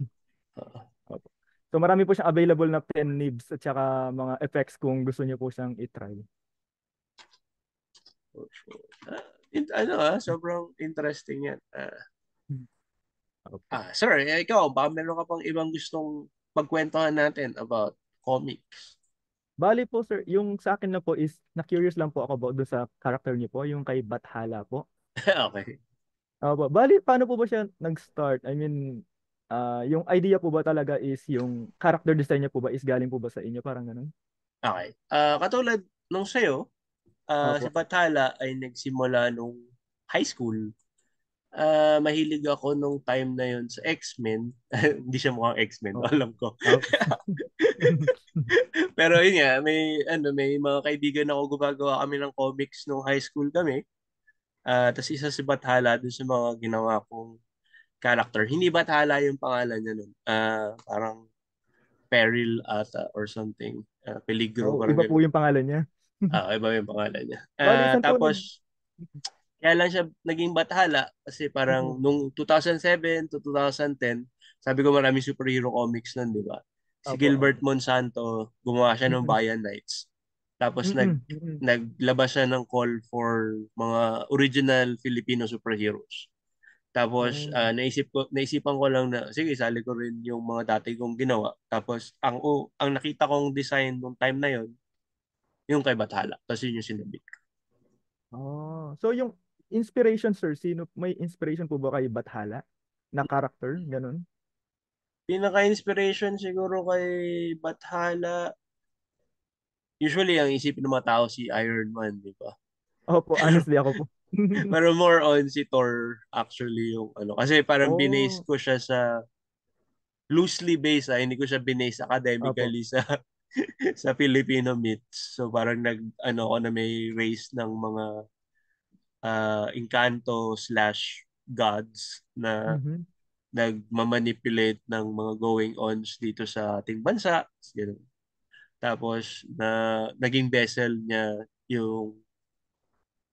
Oo. Opo. So marami po siyang available na pen nibs at saka mga effects kung gusto niyo po siyang i-try. For sure. Sobrang interesting yan. Opo. Sir, ikaw, baka meron ka pang ibang gustong pagkwentuhan natin about comics. Bali po sir, yung sa akin na po is na-curious lang po ako about doon sa character niyo po, yung kay Bathala po. Okay. Opo. Bali, paano po ba siya nag-start? I mean, yung idea po ba talaga is yung character design niya po ba is galing po ba sa inyo? Parang ganun? Okay. Katulad nung sa'yo, si Opo. Bathala ay nagsimula nung high school. Mahilig ako nung time na yun sa X-Men. Hindi siya mukhang X-Men, Opo. alam ko. Opo. Pero yun nga, may mga kaibigan ako gumagawa kami ng comics nung high school kami. Tapos isa si Bathala dun sa mga ginawa kong character. Hindi Bathala yung pangalan niya nun. Parang Peril ata or something. Peligro, Oh, parang iba po ganun. yung pangalan niya. Iba yung pangalan niya. Bali, saan po nag... Tapos, kaya lang siya naging Bathala kasi parang nung 2007 to 2010, sabi ko maraming superhero comics nun, di ba? Si Opo, Gilbert opo. Monsanto, gumawa siya ng Bayan Knights. Tapos naglabas siya ng call for mga original Filipino superheroes. Tapos Oh. naisipan ko lang na sige, sali ko rin yung mga dati kong ginawa. Tapos ang nakita kong design nung time na yon, yung kay Bathala. Tapos yun yung sinabit ko. Oh. So yung inspiration, sir, sino may inspiration po ba kay Bathala na character? Ganun? Pinaka-inspiration siguro kay Bathala, usually ang isipin ng mga tao si Iron Man, di ba? Opo, Pero, honestly ako po. pero more on si Thor actually yung ano. Kasi parang binase Oh, ko siya sa loosely based, hindi ko siya binase opo. academically sa sa Filipino myths. So parang ano ako na may race ng mga Encanto slash gods na Mhm. nagmamanipulate ng mga going-ons dito sa ating bansa. Ganun. Tapos naging vessel niya yung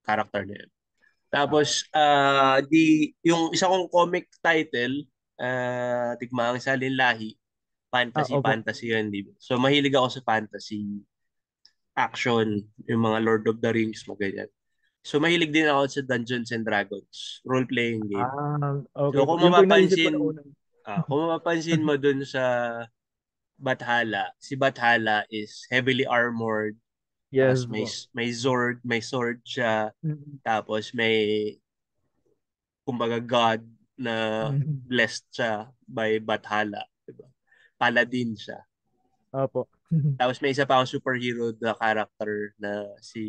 character na yun. Ah, Tapos yung isa kong comic title, Tigmaang Salinlahi, fantasy opo. fantasy yun, di ba? So mahilig ako sa fantasy, action, yung mga Lord of the Rings, mga ganyan. So mahilig din ako sa Dungeons and Dragons, role-playing game. Okay So po. Yun po yung naisip ko na unang. kung mapapansin mo dun sa Bathala, si Bathala is heavily armored, Yes tapos po. may sword siya, Mhm. tapos may kumbaga god na Mhm. blessed siya by Bathala, diba? Paladin siya. Opo. Tapos may isa pa akong superhero na character na si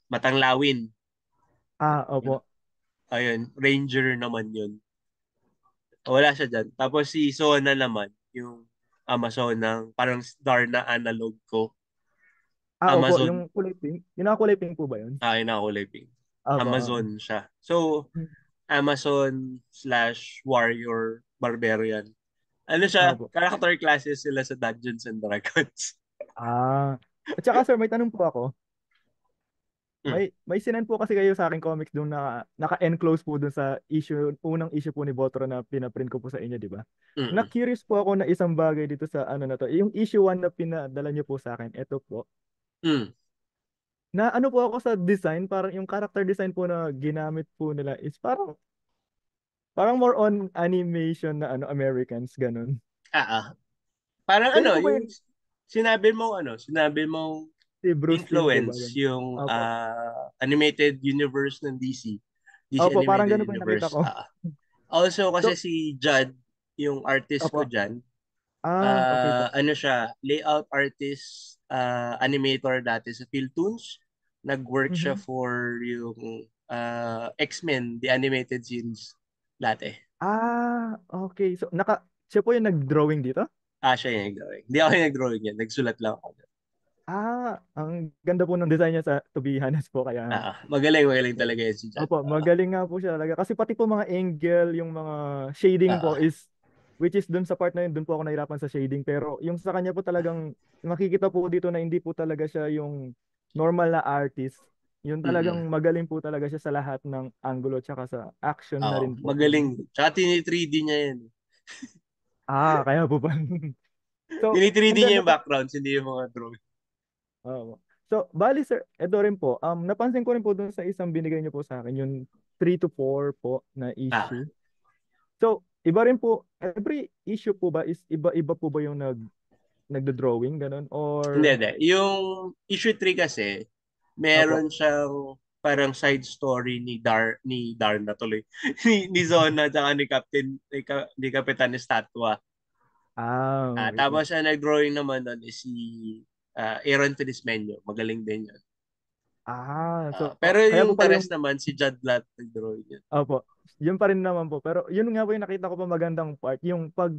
Matanglawin. Opo. Ayun, Ranger naman yun. Wala siya dyan. Tapos si Sona naman, yung Amazon ng parang Darna analog ko. Opo. Amazon, Yung kulay pink. Yung nakakulay pink po ba yun? nakulay pink. Opo. Amazon siya. So, Amazon slash warrior barbarian. Ano siya? Opo. Character classes sila sa Dungeons and Dragons. Ah. At saka sir, may tanong po ako. Mm, May sinend po kasi kayo sa akin comics doon na naka-enclose po doon sa unang issue po ni Botro na pinaprint ko po sa inyo, di ba? mm, Na-curious po ako na isang bagay dito sa ano na to. Yung issue 1 na pinadala niyo po sa akin, ito po. mm. Na ano po ako sa design, parang yung character design po na ginamit po nila is parang more on animation na ano Americans ganun. Ah, ah. Parang Pwede po ba yung yun sinabi mo si Bruce Timm po ba influence yun? yung Opo. animated universe ng DC. DC Opo, parang Animated ganun po yung nakita Universe. ko. Also, kasi So, si Judd, yung artist ko opo. dyan, Okay po. ano siya, layout artist, animator dati sa Philtoons. Nag-work siya Mhm. for yung X-Men, the animated series dati. Okay. So, siya po yung nag-drawing dito? Siya yung nag-drawing. Hindi ako yung nag-drawing yan. Nagsulat lang ako. Ang ganda po ng design niya, to be honest po, kaya Magaling, magaling oh, talaga yan si Jan. opo, magaling nga po siya talaga. Kasi pati po mga angle, yung mga shading po Ah, is, which is dun sa part na yun, dun po ako nahirapan sa shading. Pero yung sa kanya po talagang, makikita po dito na hindi po talaga siya yung normal na artist. Yun talagang mm. magaling po talaga siya sa lahat ng angulo, tsaka sa action na rin po. Magaling. Tsaka tini-3D niya yan. Kaya po ba? So, Tini-3D and then, niya yung backgrounds, hindi yung mga drawing. bali sir, ito rin po, napansin ko rin po dun sa isang binigay niyo po sa akin, yung 3 to 4 po na Ah, issue. So, iba rin po, every issue po ba is iba-iba po ba yung nagdo-drawing, ganun? hindi, Or, hindi. Yung issue 3 kasi, opo. meron siyang parang side story ni Darna tuloy. ni Zona tsaka ni Kapitan Estatwa. Okay po. Tapos ang nag-drawing naman nun is si Aaron Felizmenyo. Magaling din yun. So, Pero kaya po yung the pala yung, rest naman, si Judd Latt nag-drawing yun. opo, yun pa rin naman po. Pero yun nga po yung nakita ko pa magandang part, yung pag,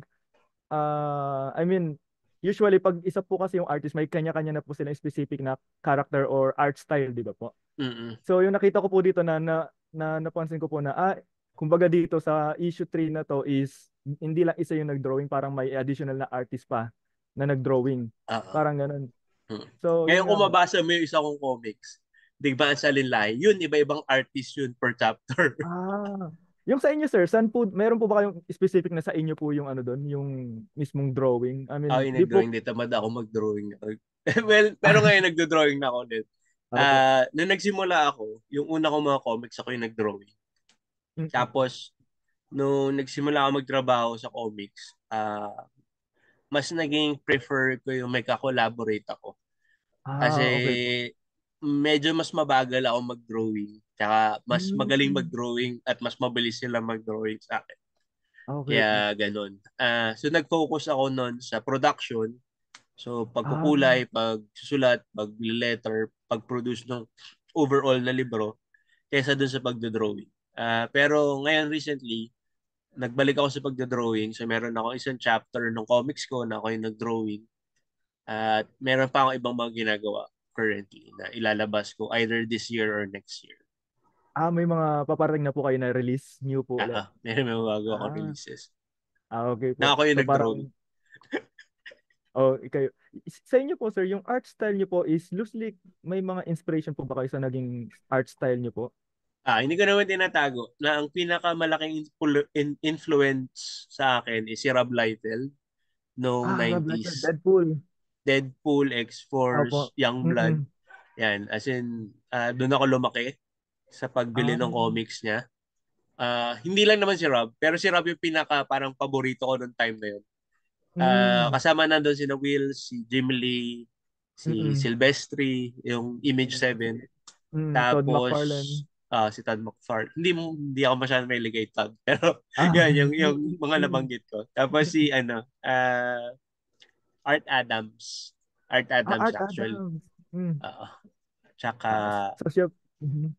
I mean, usually pag isa po kasi yung artist, may kanya-kanya na po silang specific na character or art style, di ba po? Mm-mm. So yung nakita ko po dito na napansin ko po na kumbaga dito sa issue 3 na to is hindi lang isa yung nag-drawing, parang may additional na artist pa na nag-drawing. Oo. Parang ganun. Mm. So Ngayon yun kung nga po. mabasa mo yung isa kong comics, Digmaan sa Linlahi, yun, iba-ibang artist yun per chapter. Ah, yung sa inyo sir, saan po, meron po ba kayong specific na sa inyo po yung ano doon, yung mismong drawing? I mean, Yung di po, nag-drawing, di tamad ako mag-drawing. Well, pero ngayon nagdo-drawing na ako ulit. opo. Nung nagsimula ako, yung una kong mga comics, ako yung nag-drawing. Mm-mm. Tapos, nung nagsimula ako magtrabaho sa comics, mas naging prefer ko yung may ka-collaborate ako. Kasi Okay po. medyo mas mabagal ako mag-drawing. Tsaka mas magaling Mm, mag-drawing at mas mabilis sila mag-drawing sa akin. okay po. Kaya ganun. So nag-focus ako nun sa production. So Ah, pagkukulay, pagsusulat, pag-letter, pag-produce ng overall na libro kaysa dun sa pagdodrawing. Pero ngayon recently, nagbalik ako sa pagdodrawing. So meron ako isang chapter ng comics ko na ako yung nag-drawing. At meron pa akong ibang mga ginagawa currently na ilalabas ko either this year or next year. may mga paparating na po kayo na release new po ulit. Meron may mga akong Ah, releases. okay Na po. ako yung So nag-drawing. parang, kayo. Sa inyo po, sir, yung art style niyo po is loosely, may mga inspiration po ba kayo sa naging art style niyo po? Hindi ko naman tinatago na ang pinakamalaking influence sa akin is si Rob Liefeld noong Rob Liefeld, 90s. Deadpool. Deadpool, Opo. X-Force, Youngblood. Mm-mm. Yan. As in, doon ako lumaki sa pagbili Ah, ng comics niya. Hindi lang naman si Rob, pero si Rob yung pinaka parang paborito ko noong time na yun. mm, Kasama nandun si Will, si Jim Lee, si mm-mm. Silvestri, yung Image 7. Todd Tapos, McFarlane. si Todd McFarlane. Hindi ako masyadong may kay Todd. Pero, Ah, yan, yung mga nabanggit ko. Tapos si, Art Adams. Art Adams, Art actually. Adams. Mm. Oo. Tsaka, So siya, mhm,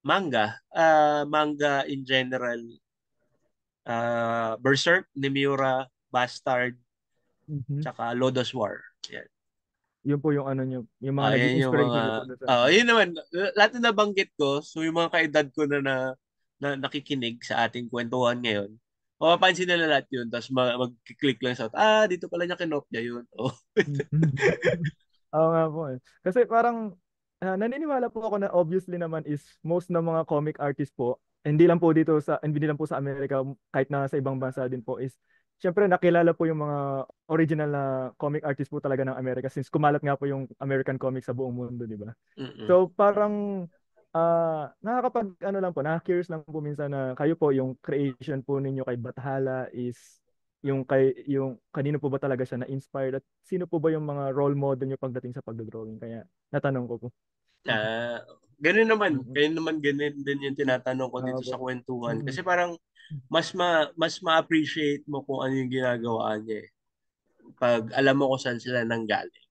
manga in general. Berserk, Nemiura, Bastard, mhm. tsaka Lodoss War. Yan. Yun po yung ano nyo, yung mga naging Yan yung mga, inspiration nyo po doon sa ano. yun naman, lahat na nabanggit ko, so yung mga kaedad ko na nakikinig sa ating kwentuhan ngayon, mapapansin nila lahat yun, tapos mag-click lang sa, dito pala niya kinopya yun. Oh. Mhm. Oo nga po eh. Kasi parang naniniwala po ako na obviously naman is most ng mga comic artist po, hindi lang po sa Amerika, kahit na sa ibang bansa din po is syempre nakilala po yung mga original na comic artist po talaga ng Amerika since kumalat nga po yung American comics sa buong mundo, di ba? Mm-mm. So parang nakakapag ano lang po, nakaka-curious lang po minsan na kayo po yung creation po ninyo kay Bathala is yung kanino po ba talaga siya na-inspired at sino po ba yung mga role model niyo pagdating sa pagdodrawing? Kaya natanong ko po. Ah, ganun naman, Mm-mm. kaya naman ganun din yung tinatanong ko dito sa Po. kwentuhan. Mm-mm. Kasi parang mas ma-appreciate mo kung ano yung ginagawa niya eh. Pag alam mo kung saan sila nanggaling.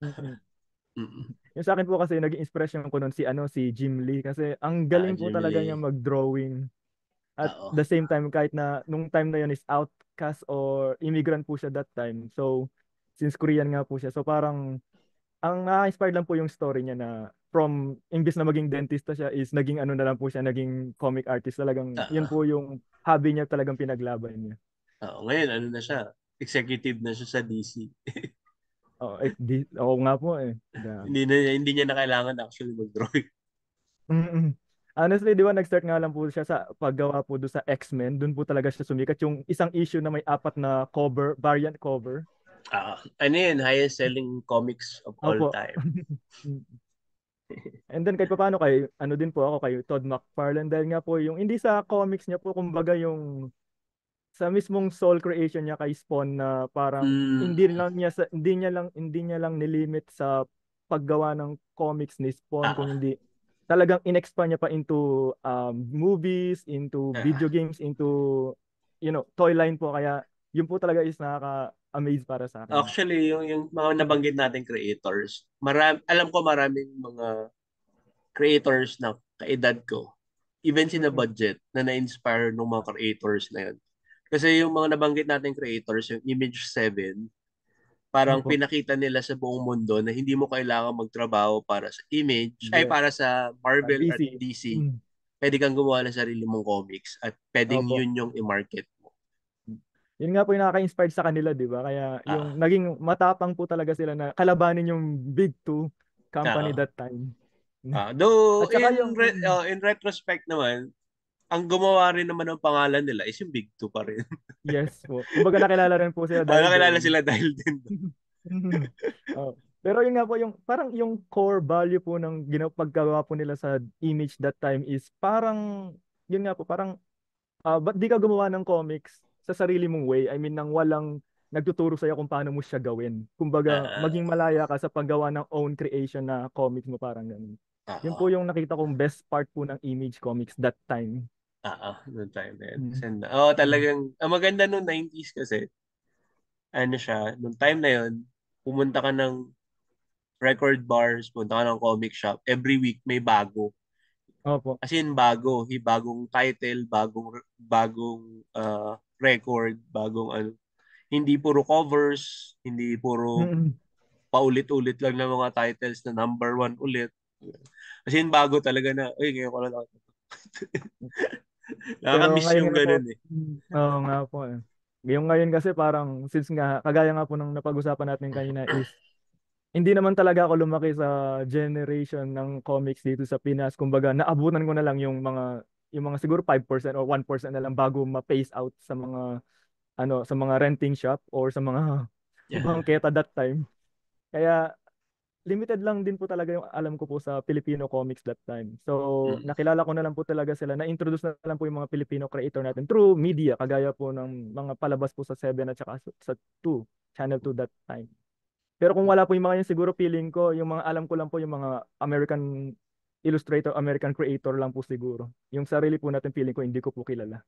Mm-mm. Mm-mm. Yung sa akin po kasi naging inspiration ko nun si Jim Lee kasi ang galing po Jim talaga niya Lee. mag-drawing at Oo. the same time kahit na nung time na yun is outcast or immigrant po siya that time. So since Korean nga po siya. So parang ang nakaka-inspired lang po yung story niya na from imbis na maging dentista siya is naging ano na lang po siya, naging comic artist. Talagang yun Ah, po yung hobby niya talagang pinaglaban niya. ngayon, ano na siya? Executive na siya sa DC. Oh, oo nga po eh. Grabe. Hindi niya na kailangan actually mag-drawing. Mm-mm. Honestly, di ba nag-start nga lang po siya sa paggawa po doon sa X-Men. Doon po talaga siya sumikat. Yung isang issue na may apat na cover, variant cover. Ano yun? Highest selling comics of all Opo. time. And then kahit paano kay ano din po ako kay Todd McFarlane dahil nga po yung hindi sa comics niya po kumbaga yung sa mismong soul creation niya kay Spawn na parang Mm, hindi niya lang nilimit sa paggawa ng comics ni Spawn kung ah, hindi talagang inexpand niya pa into movies, into video ah. games, into toy line po kaya yun po talaga is nakaka-amaze para sa akin. Actually, yung mga Mm. nabanggit nating creators, alam ko maraming mga creators na kaedad ko, even sina Mm-mm. budget, na na-inspire ng mga creators na yun. Kasi yung mga nabanggit nating creators, yung Image 7, parang Opo. pinakita nila sa buong mundo na hindi mo kailangan magtrabaho para sa Image, ay Yes. para sa Marvel at DC. DC. Mm. Pwede kang gumawa ng sarili mong comics at pwedeng Opo. yun yung i-market mo. Yun nga po yung nakaka-inspired sa kanila, di ba? Kaya yung Ah, naging matapang po talaga sila na kalabanin yung big two company ah, that time. though At saka yung, in retrospect naman, ang gumawa rin naman ng pangalan nila is yung Big Two pa rin. yes po. Kumbaga nakilala rin po sila dahil Nakilala doon. sila dahil din doon. Oh. Pero yun nga po yung parang yung core value po ng paggawa po nila sa image that time is parang yun nga po parang ba't di ka gumawa ng comics sa sarili mong way? I mean nang walang nagtuturo sa'yo kung paano mo siya gawin. Kumbaga Ah, maging malaya ka sa paggawa ng own creation na comics mo parang ganun. Yun po ah, yung nakita kong best part po ng image comics that time. noong time na yun. Kasi, Mm. Mm. talagang, ang maganda noong 90s kasi, ano siya, nung time na yun, pumunta ka ng record bars, pumunta ka ng comic shop, every week may bago. Opo. As in bago, bagong title, bagong record, bagong ano. Hindi puro covers, hindi puro Mm-mm. paulit-ulit lang ng mga titles na number one ulit. As in bago talaga na, uy, ngayon ko lang nakita. Pero Nakaka-miss ngayon yung nga po, ganun eh. oo nga po eh. Yung ngayon kasi parang, since nga, kagaya nga po ng napag-usapan natin kanina is, hindi naman talaga ako lumaki sa generation ng comics dito sa Pinas. Kumbaga, naabutan ko na lang yung mga siguro 5% or 1% na lang bago ma-phase out sa mga renting shop or sa mga Yeah. bangketa that time. Kaya limited lang din po talaga yung alam ko po sa Filipino comics that time. So, Mm. nakilala ko na lang po talaga sila. Na-introduce na lang po yung mga Filipino creator natin through media, kagaya po ng mga palabas po sa 7 at saka sa 2, Channel 2 that time. Pero kung wala po yung mga yun, siguro feeling ko, yung mga alam ko lang po yung mga American illustrator, American creator lang po siguro. Yung sarili po natin feeling ko, hindi ko po kilala.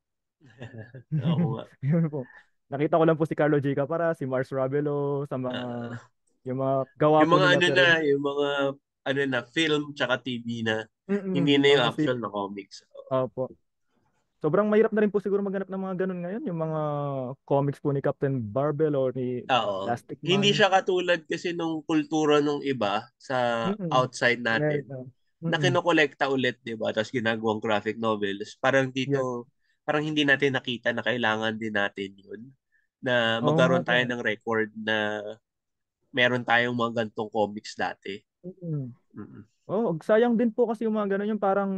Oo nga. Yun po. Nakita ko lang po si Carlo J. Capara, si Mars Ravelo, sa mga, Ah, yung mga gawa yung po mga nila, ano pero na, yung mga ano na, film tsaka TV na, hindi na yung mga actual na comics. opo. Sobrang mahirap na rin po siguro maghanap ng mga ganun ngayon, yung mga comics po ni Captain Barbell or ni Oo. Plastic Hindi Man. siya katulad kasi nung kultura nung iba sa Mm-mm. outside natin America. na Mm-mm. kinokolekta ulit, 'di ba? Tapos ginagawang graphic novels. Parang Yes. dito, parang hindi natin nakita na kailangan din natin 'yun na Oo nga magkaroon po tayo eh. ng record na meron tayong mga gantong comics dati. Mm-mm. Mm. Oh, sayang din po kasi yung mga ganun, yung parang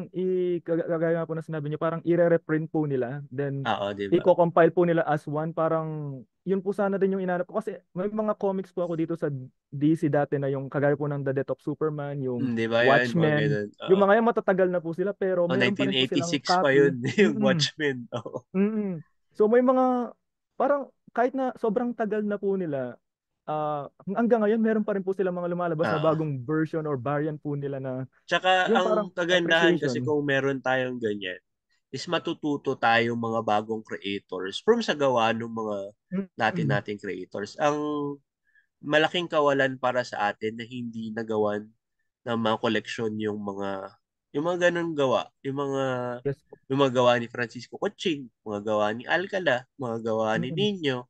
kagaya nga po na sinabi niyo, parang i-reprint po nila, then Oo, 'di ba? i-compile po nila as one, parang yun po sana din yung inanap ko kasi may mga comics po ako dito sa DC dati na yung kagaya po ng The Death of Superman, yung 'Di ba 'yan, mga Watchmen, ganun. yung Oo. mga yan matatagal na po sila pero Oh, meron pa rin po silang 1986 pa copy. 'yun, yung Mm-mm. Watchmen. Oo. Mm-mm. So may mga parang kahit na sobrang tagal na po nila, hanggang ngayon meron pa rin po silang mga lumalabas na Oo. bagong version or variant po nila na Tsaka yung ang parang kagandahan kasi appreciation. kung meron tayong ganyan is matututo tayong mga bagong creators from sa gawa ng mga Mm. nating creators. Ang malaking kawalan para sa atin na hindi nagawan ng mga koleksyon yung mga ganun gawa, Yes po. yung mga gawa ni Francisco Coching, mga gawa ni Alcala, mga gawa ni Mm. Nino,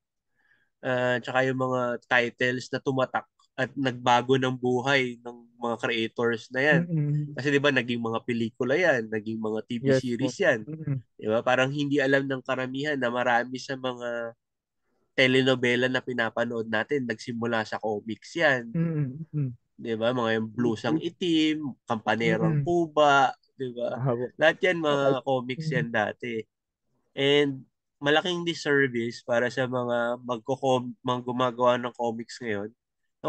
tsaka yung mga titles na tumatak at nagbago ng buhay ng mga creators na yan. Mm-mm. Kasi 'di ba naging mga pelikula yan, naging mga TV Yes po. series yan. Mm-mm. 'Di ba? Parang hindi alam ng karamihan na marami sa mga telenovela na pinapanood natin nagsimula sa comics yan. Mm-mm. Mm-mm. 'Di ba? Mga yung Blusang Itim, Kampanerang Mm-mm. Puba, 'di ba? Ah, po. Lahat yan Okay. mga comics Mm. yan dati. And malaking disservice para sa mga mga gumagawa ng comics ngayon na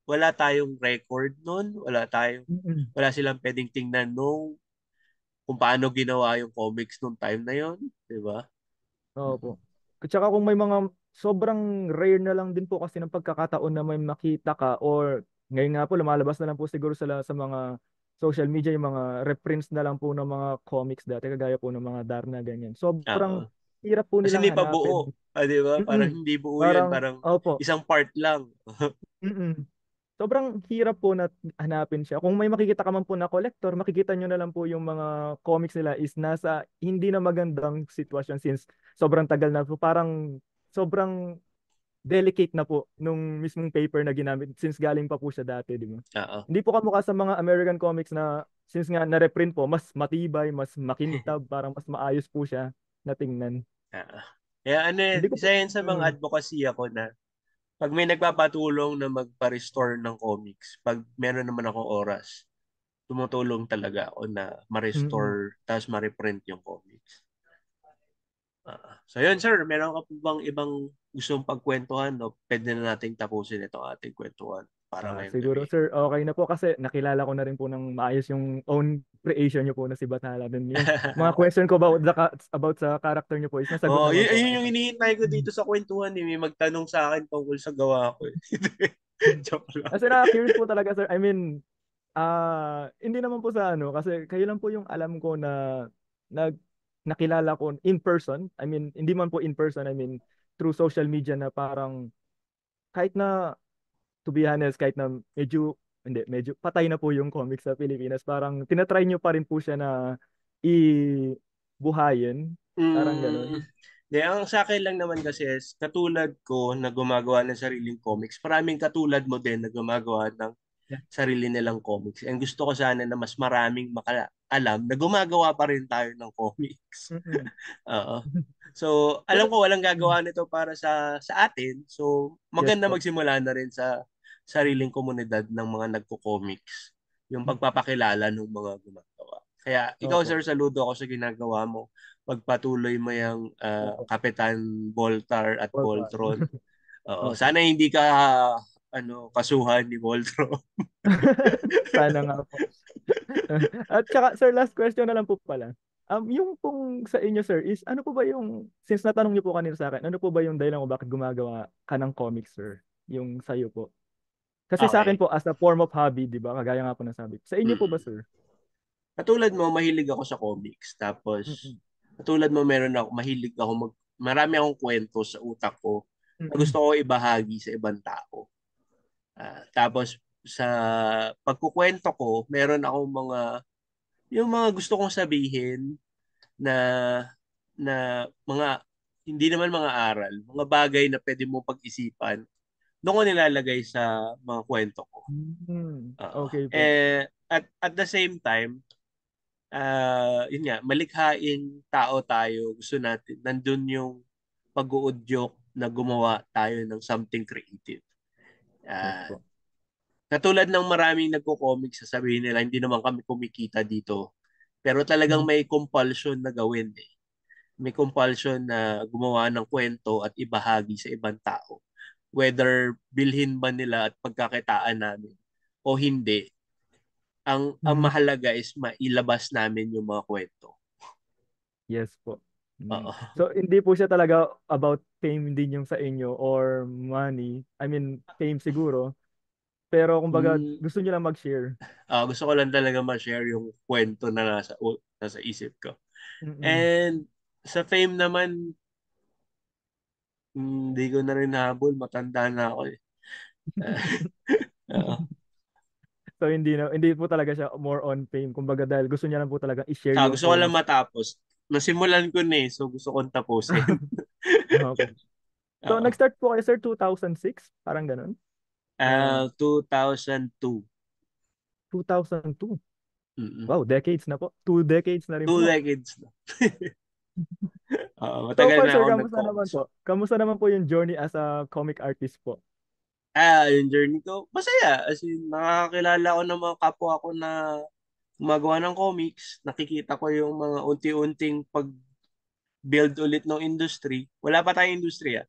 wala tayong record noon, Mm-mm. wala silang pwedeng tingnan nung kung paano ginawa yung comics nung time na yon, 'di ba? Opo. At saka kung may mga sobrang rare na lang din po kasi ng pagkakataon na may makita ka or ngayon nga po lumalabas na lang po siguro sa mga social media yung mga reprints na lang po ng mga comics dati kagaya po ng mga Darna ganyan. Sobrang Oo. hirap po Kasi nilang hindi pa buo, hanapin. 'di ba? Parang Mm-mm. hindi buo 'yan, Parang parang opo. isang part lang. Mm-mm. Sobrang hirap po na hanapin siya. Kung may makikita ka man po na collector, makikita nyo na lang po yung mga comics nila is nasa hindi na magandang sitwasyon since sobrang tagal na po. Parang sobrang delicate na po nung mismong paper na ginamit since galing pa po siya dati, di ba? Oo. Hindi po kamukha sa mga American comics na since nga na-reprint po, mas matibay, mas makintab, parang mas maayos po siya na tingnan. Oo. Kaya ano yan, Hindi ko po. isa yan sa mga Mm, advocacy ako na pag may nagpapatulong na magpa-restore ng comics, pag meron naman akong oras, tumutulong talaga ako na mm. ma-restore tapos ma-reprint yung comics. So yun sir, meron ka po bang ibang gustong pagkwentuhan o pwede na nating tapusin itong ating kwentuhan para ngayong Siguro gabi? sir, okay na po kasi nakilala ko na rin po ng maayos yung own creation niyo po na si Bathala. Then yung mga question ko about about sa character niyo po is nasagot Oh, naman po. yun yung hinihintay ko dito sa kwentuhan. May magtanong sa akin tungkol sa gawa ko. Joke lang. Kasi na-curious po talaga sir. I mean, hindi naman po sa ano kasi kayo lang po yung alam ko na nag nakilala ko in person. I mean, hindi man po in person, I mean through social media na parang kahit na to be honest, kahit na medyo patay na po yung comics sa Pilipinas, parang tinatry nyo pa rin po siya na ibuhayin. Parang Mm, ganun. ang sa akin lang naman kasi is, katulad ko na gumagawa ng sariling comics, maraming katulad mo din na gumagawa ng Yeah. sarili nilang comics. And gusto ko sana na mas maraming alam na gumagawa pa rin tayo ng comics. Mm-mm. Oo. So, alam Pero, ko walang mm, gagawa nito para sa atin. So, yes maganda po. magsimula na rin sa sariling komunidad ng mga nagko-comics. Yung Mm, pagpapakilala ng mga gumagawa. Kaya ikaw, opo. sir, saludo ako sa ginagawa mo. Pagpatuloy mo yung Opo. Kapitan Voltar at Well, Voltron. Oo. opo. Sana hindi ka kasuhan ni Voltron. Sana nga po. At saka, sir, last question na lang po pala. Yung pong sa inyo, sir, is ano po ba yung, since natanong niyo po kanina sa akin, ano po ba yung dahilan kung bakit gumagawa ka ng comics, sir? Yung sa'yo po. Kasi sa akin Okay. po, as a form of hobby, di ba? Kagaya nga po nasabi. Sa inyo po ba, Mm. sir? Katulad mo, mahilig ako sa comics. Tapos, Mm-mm. katulad mo, mahilig ako marami akong kwento sa utak ko na Mm-mm. gusto ko ibahagi sa ibang tao. Tapos, sa pagkukwento ko, meron akong yung mga gusto kong sabihin na, mga, hindi naman mga aral, mga bagay na pwede mo pag-isipan, doon ko nilalagay sa mga kwento ko. Mm. Oo. Okay po. At the same time, yun nga, malikhaing tao tayo. Gusto natin, nandun yung pag-uudyok na gumawa tayo ng something creative. Yes Uh, po. Katulad ng maraming nagko-comics, sasabihin nila, hindi naman kami kumikita dito. Pero talagang Mm. may compulsion na gawin eh. May compulsion na gumawa ng kwento at ibahagi sa ibang tao. Whether bilhin ba nila at pagkakitaan namin o hindi, ang Mm. mahalaga is mailabas namin yung mga kwento. Yes po. Mm. Oo. So, hindi po siya talaga about fame din yung sa inyo or money. I mean, fame siguro. Pero kumbaga, Mm, gusto niyo lang mag-share. gusto ko lang talaga ma-share yung kwento na nasa isip ko. Mm-mm. And sa fame naman, hindi ko na rin habol. Matanda na ako eh. Oo. So, hindi po talaga siya more on fame. Kumbaga, dahil gusto niya lang po talaga i-share yung Gusto ko lang comics. matapos. Nasimulan ko na eh, so gusto kong tapusin. Okay. So, Oo. nag-start po kayo, sir, 2006? Parang ganun? Ah, 2002. 2002. Mm-mm. Wow, decades na po. 2 decades na rin Two po. decades na. So Matagal far, na sir, ako kamusta naman nag-comics. po? Kamusta naman po yung journey as a comic artist po? Yung journey ko, masaya. As in, nakakilala ko ng mga kapwa ko na gumagawa ng comics. Nakikita ko yung mga unti-unting pag-build ulit ng industry. Wala pa tayong industriya.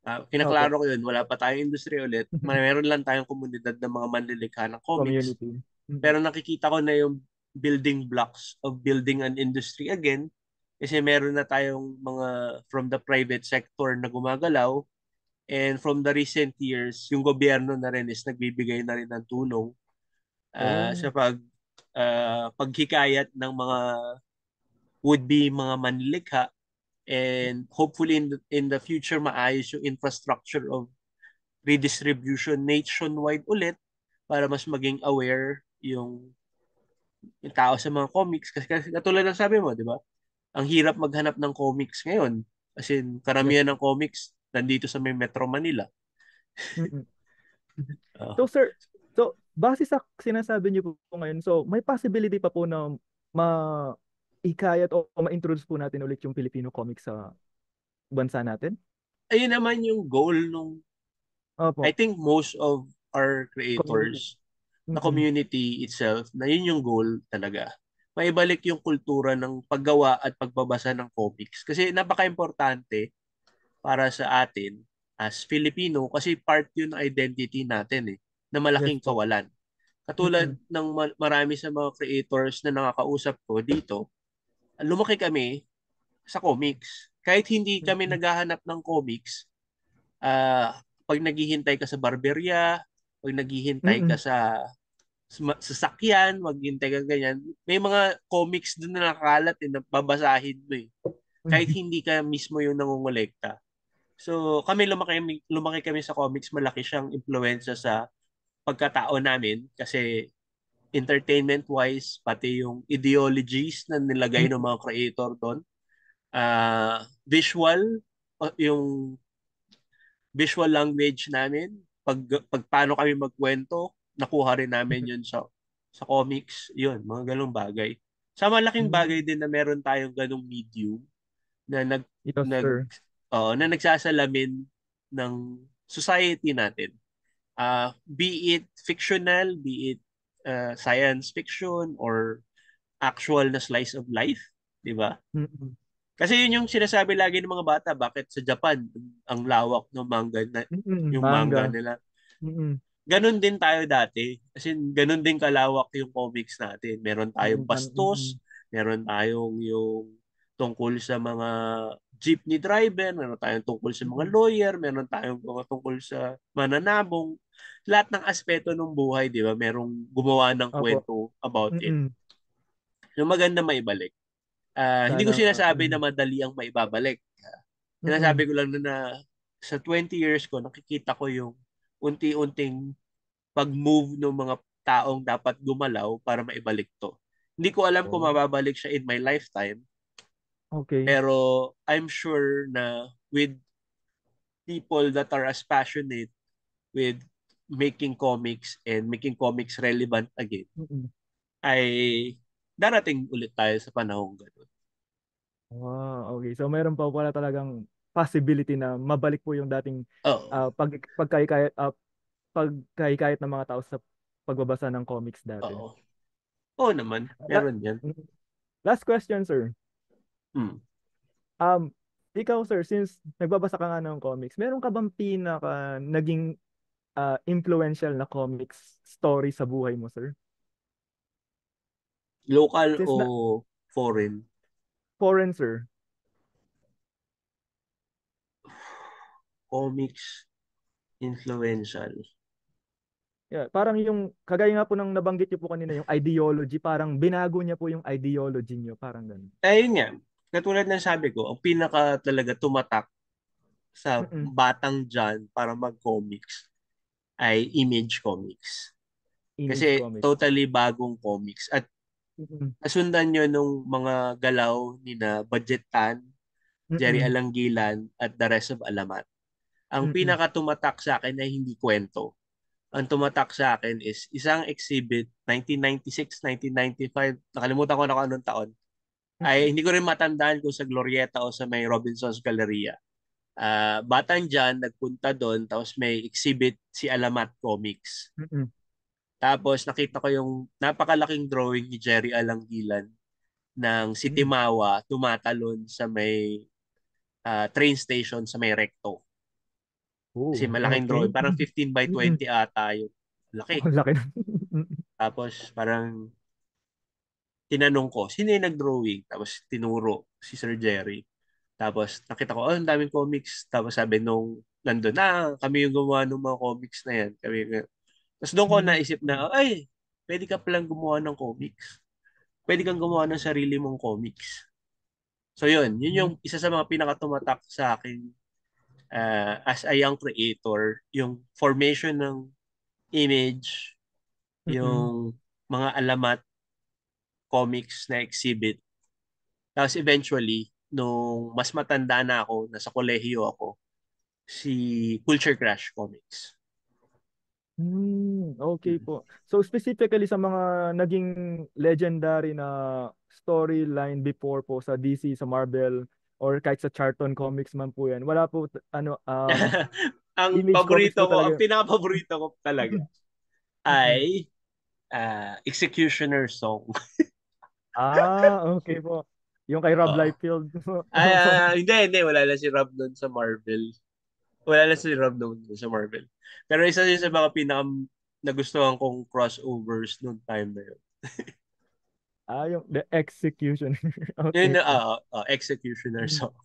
Opo. Pinaklaro ko yun, wala pa tayong industriya ulit. Meron lang tayong komunidad ng mga manlilikha ng comics. Community. Mm-mm. Pero nakikita ko na yung building blocks of building an industry again. Kasi meron na tayong mga from the private sector na gumagalaw. And from the recent years, yung gobyerno na rin is nagbibigay na rin ng tulong sa Oh. paghikayat ng mga would-be mga manlilikha, and hopefully in the future maayos yung infrastructure of redistribution nationwide ulit para mas maging aware yung tao sa mga comics, kasi katulad ng sabi mo, di ba? Ang hirap maghanap ng comics ngayon. Kasi Yes karamihan ng po. comics nandito sa may Metro Manila. Mm-mm. So Uh, sir, so base sa sinasabi niyo po ngayon, so may possibility pa po na ma-ikayat o ma-introduce po natin ulit yung Filipino comics sa bansa natin? ayun naman yung goal nung I Opo. think most of our Community. creators, the Mm-mm. community itself, na yun yung goal talaga. Maibalik yung kultura ng paggawa at pagbabasa ng comics. Kasi napaka-importante para sa atin as Filipino, kasi part yun ng identity natin na Yes malaking po. kawalan. Katulad Mm-mm. ng marami sa mga creators na nakakausap ko dito, lumaki kami sa comics. Kahit hindi kami Mm-mm. naghahanap ng comics, pag naghihintay ka sa barberya, pag naghihintay ka Mm-mm. sa sasakyan, maghintay ka ganyan, may mga comics dun na nakalat na babasahin mo eh. Kahit Mm-mm. hindi ka mismo yung nangongolekta. So kami lumaki kami sa comics, malaki siyang impluwensya sa pagkatao namin kasi entertainment wise, pati yung ideologies na nilagay ng Mm-mm. mga creator doon, visual, yung visual language namin, pag paano kami magkwento, nakuha rin namin yun sa comics, yun, mga ganong bagay. Sa malaking bagay Mm-mm. din na meron tayong ganong medium na Yes, nag sir. na nagsasalamin ng society natin. Be it fictional, be it science fiction or actual na slice of life, di ba? Mm-mm. Kasi yun yung sinasabi lagi ng mga bata, bakit sa Japan ang lawak ng manga na Mm-mm. yung manga Manga. nila. Mm-mm. Ganon din tayo dati. Kasi ganon din kalawak yung comics natin. Meron tayong Mm-mm. Mm-mm. bastos, meron tayong yung tungkol sa mga jeepney driver, meron tayong tungkol sa mga Mm-mm. lawyer, meron tayong mga tungkol sa mananabong. Lahat ng aspeto ng buhay, di ba? Merong gumawa ng Opo. kwento about it. Mm-mm. Yung maganda maibalik. Hindi ko Sana nga. sinasabi na Mm. madali ang maibabalik. Sinasabi Mm-mm. ko lang na sa 20 years ko, nakikita ko yung unti-unting pag-move ng mga taong dapat gumalaw para maibalik to. Hindi ko alam kung Oh, mababalik siya in my lifetime, okay. pero I'm sure na with people that are as passionate with making comics and making comics relevant again, Mm-mm. ay darating ulit tayo sa panahong ganun. Wow, okay. So meron pa pala talagang possibility na mabalik po yung dating Oo, pagkahikayat pagkahikayat ng mga tao sa pagbabasa ng comics dati. oo. Oo naman, La- meron yan. Last question, sir. Hmm. Um, ikaw, sir, since nagbabasa ka nga ng comics, meron ka bang pinaka naging influential na comics story sa buhay mo, sir? Local Since na o foreign? foreign, sir. Comics influential. Yeah, parang yung kagaya nga po ng nabanggit niyo po kanina yung ideology, parang binago niya po yung ideology niyo, parang ganun. Ayun nga, katulad ng sabi ko, ang pinaka talaga tumatak sa Mm-mm. batang John para mag-comics ay Image Comics. Kasi Image Comics. totally bagong comics. At Mm-mm. nasundan nyo nung mga galaw ni na Budget Tan, Jerry Mm-mm. Alangilan, at the rest of Alamat. Ang Mm-mm. pinaka tumatak sa akin ay hindi kwento. ang tumatak sa akin is isang exhibit, 1996, 1995, nakalimutan ko na kung anong taon. Ay, hindi ko rin matandaan kung sa Glorieta o sa may Robinson's Galleria. Batang dyan, nagpunta doon, tapos may exhibit si Alamat Comics. Mm-mm. Tapos nakita ko yung napakalaking drawing ni Jerry Alangilan ng si Mm. Timawa tumatalon sa may train station sa may Recto. Kasi Oh, malaking okay. drawing, parang 15 by Mm-mm. 20 ata yun. Laki. Oh, laki na. Tapos parang tinanong ko, sino yung nag-drawing? Tapos tinuro si Sir Jerry. Tapos nakita ko, oh, ang daming comics. Tapos sabi nung nandun, kami yung gumawa ng mga comics na yan. Tapos doon ko naisip Mm-mm. na, ay, pwede ka palang gumawa ng comics. Pwede kang gumawa ng sarili mong comics. So yun yung isa sa mga pinakatumatak sa akin as a young creator, yung formation ng image, Mm-mm. yung mga alamat comics na exhibit. Tapos eventually, nung mas matanda na ako, nasa kolehiyo ako, si Culture Crash Comics. Okay Mm. po. So specifically sa mga naging legendary na storyline before po sa DC, sa Marvel, or kahit sa Charlton Comics man po yan. Wala po Ang Image Comics paborito po ko, ang talaga. pinaka-paborito ko talaga Mm-mm. ay Executioner Song. Okay po. Yung kay Rob Oo. Liefeld. Hindi, wala lang si Rob doon sa Marvel. Wala lang si Rob doon sa Marvel. Pero isa yun sa mga pinaka nagustuhan kong crossovers noong time na yun. Yung The Execution. Yun, Okay po. Executioner Mm. Song.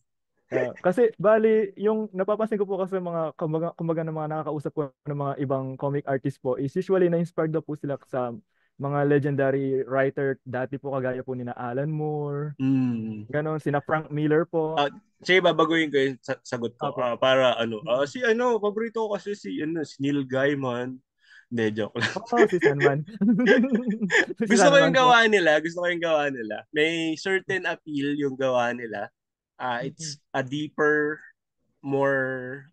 Kasi bali yung napapansin ko po kasi mga kumbaga ng mga nakakausap ko ng mga ibang comic artist po is usually na-inspired daw po sila sa mga legendary writer dati po kagaya po ni na Alan Moore, Mm. ganon, sina Frank Miller po. Sige, babaguhin ko yung sagot ko. Apo. Para Mm. si paborito ko kasi si Neil Gaiman. Hindi, joke lang. Oh, si Sandman. Si Gusto ko yung Sandman po. gawa nila. Gusto ko yung gawa nila. May certain appeal yung gawa nila. Mm. It's a deeper, more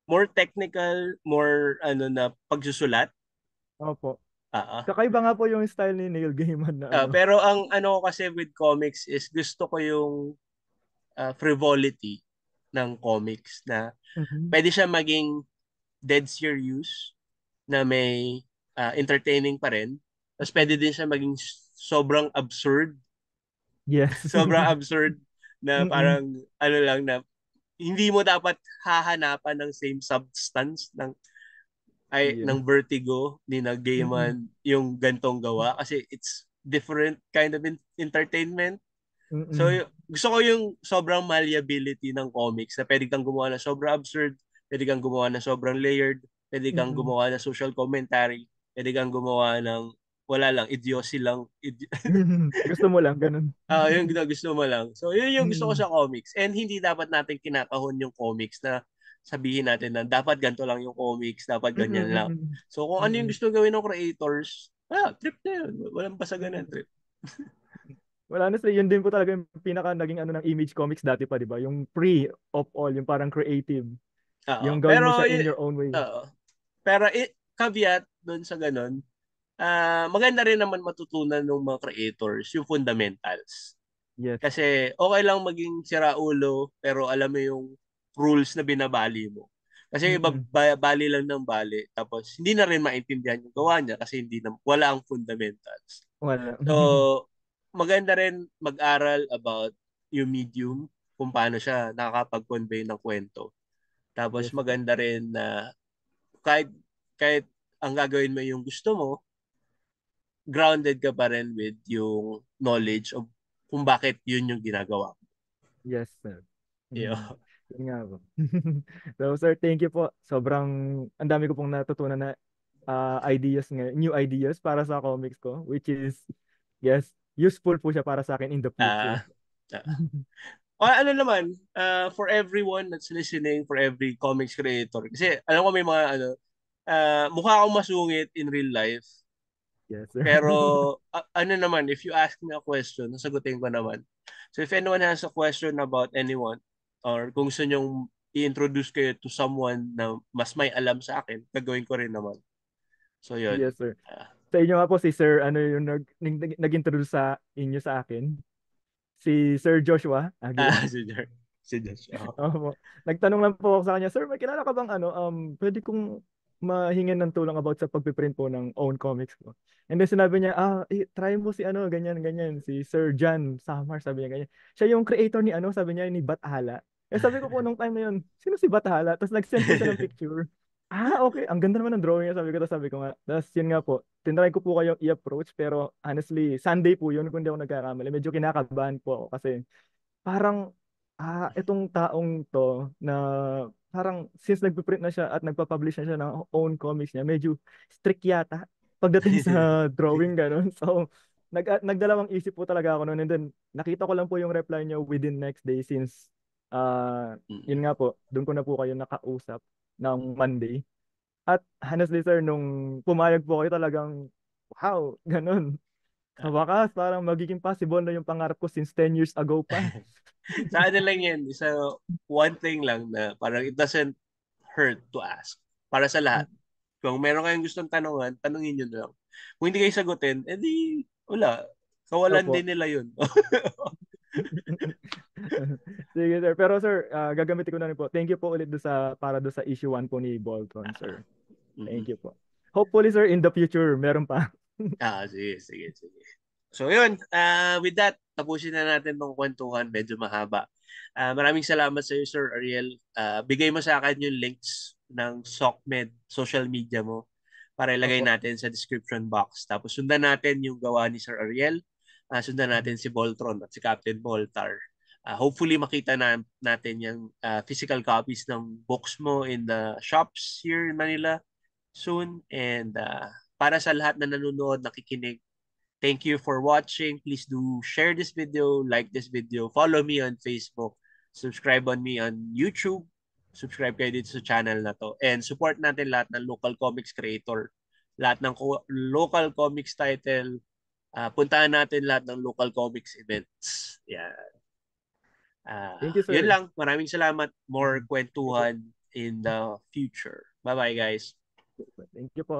more technical, more na pagsusulat. Opo. Ah, ah. Kakaiba nga po yung style ni Neil Gaiman na ano. Pero ang ano ko kasi with comics is gusto ko yung frivolity ng comics na Mhm. pwede siya maging dead serious na may entertaining pa rin. Tapos pwede Mm. din siya maging sobrang absurd. Yes. Sobrang absurd na Mm-mm. parang lang na hindi mo dapat hahanapan ng same substance ng Yes. Vertigo ni na Mm-mm. Gaiman yung gantong gawa kasi it's different kind of entertainment. So Mm-mm. gusto ko yung sobrang malleability ng comics na pwede kang gumawa ng sobrang absurd, pwede kang gumawa ng sobrang layered, pwede kang Mm-mm. gumawa ng social commentary, pwede kang gumawa ng wala lang, idiocy lang. Gusto mo lang, ganun. Yung gusto mo lang. So, yun yung gusto ko Mm. sa comics. And hindi dapat natin kinakahon yung comics na sabihin natin na dapat ganito lang yung comics, dapat Mm, ganyan lang. mm, So, kung ano yung mm. gusto gawin ng creators, trip na yun. Walang pasagan ng Mm. trip. Well, honestly, yun din po talaga yung pinaka naging ano ng Image Comics dati pa, di ba? Yung pre of all, yung parang creative. Oo. Yung gawin mo Pero, siya in your own way. oo. Pero, caveat doon sa ganun, maganda rin naman matutunan ng mga creators yung fundamentals. Yes. Kasi okay lang maging siraulo pero alam mo yung rules na binabali mo. Kasi iba Mm-mm. bali lang ng bali tapos hindi na rin maintindihan yung gawa niya kasi wala ang fundamentals. Wala. So maganda rin mag-aral about yung medium kung paano siya nakakapag-convey ng kwento. Tapos Yes po. maganda rin na kahit kahit ang gagawin mo yung gusto mo, grounded ka pa rin with yung knowledge of kung bakit yun yung ginagawa mo. Yes, sir. Mm. Yun. Yun nga po. So, sir, thank you po. Sobrang, ang dami ko pong natutunan na ideas ngayon, new ideas para sa comics ko, which is, yes, useful po siya para sa akin in the future. Ah, ah. Ano naman, for everyone that's listening, for every comics creator, kasi alam ko may mga mukha akong masungit in real life, Yes, sir. pero ano naman, if you ask me a question, nasagutin ko naman. So if anyone has a question about anyone, or kung gusto nyong i-introduce kayo to someone na mas may alam sa akin, gagawin ko rin naman. So yun. Yes, sir. Sa inyo nga po si Sir, ano yung nag-introduce sa inyo sa akin? Si Sir Joshua Aguila. Si Josh. Si Josh. Opo. Nagtanong lang po ako sa kanya, Sir, may kilala ka bang pwede kong mahingin ng tulong about sa pagpiprint po ng own comics ko. And then sinabi niya, try mo si ganyan, ganyan, si Sir John Samar, sabi niya ganyan. Siya yung creator ni sabi niya, ni Bathala. Sabi ko po nung time na yun, sino si Bathala? Tapos nag-send po siya ng picture. Okay, ang ganda naman ng drawing niya, sabi ko nga. Tapos yun nga po, tinry ko po kayong i-approach, pero honestly, Sunday po yun, kung di ako nagkakamali. Medyo kinakabahan po ako kasi parang itong taong to na parang since nagpiprint na siya at nagpa-publish na siya ng own comics niya, medyo strict yata pagdating sa drawing ganun. So nagdalawang isip po talaga ako noon, and then nakita ko lang po yung reply niya within next day since yun nga po, doon ko na po kayo nakausap ng Monday. At honestly sir, nung pumayag po kayo talagang wow, ganun. Sa wakas, parang magiging possible na yung pangarap ko since 10 years ago pa. Sa ano lang yan, one thing lang na parang it doesn't hurt to ask. Para sa lahat. Kung meron kayong gustong tanungan, tanungin nyo na lang. Kung hindi kayo sagutin, edi wala. Kawalan Opo. din nila yun. Sige sir. Pero sir, gagamitin ko na rin po. Thank you po ulit para do sa issue 1 po ni Boltron, sir. Thank you po. Hopefully sir, in the future, meron pa. Sige, sige, sige. So yun, with that, tapusin na natin tong kwentuhan. Medyo mahaba. Maraming salamat sa iyo, Sir Ariel. Bigay mo sa akin yung links ng SOCMED social media mo para ilagay Opo. natin sa description box. Tapos sundan natin yung gawa ni Sir Ariel. Sundan natin si Voltron at si Captain Voltar. Hopefully makita natin yung physical copies ng books mo in the shops here in Manila soon. And para sa lahat na nanonood, nakikinig, thank you for watching. Please do share this video, like this video, follow me on Facebook, subscribe on me on YouTube, subscribe kayo dito sa channel na to, and support natin lahat ng local comics creator, lahat ng local comics title, puntahan natin lahat ng local comics events. Yeah. Thank you, Yun sir. lang. Maraming salamat. More Thank you. kwentuhan in the future. Bye-bye, guys. Thank you po.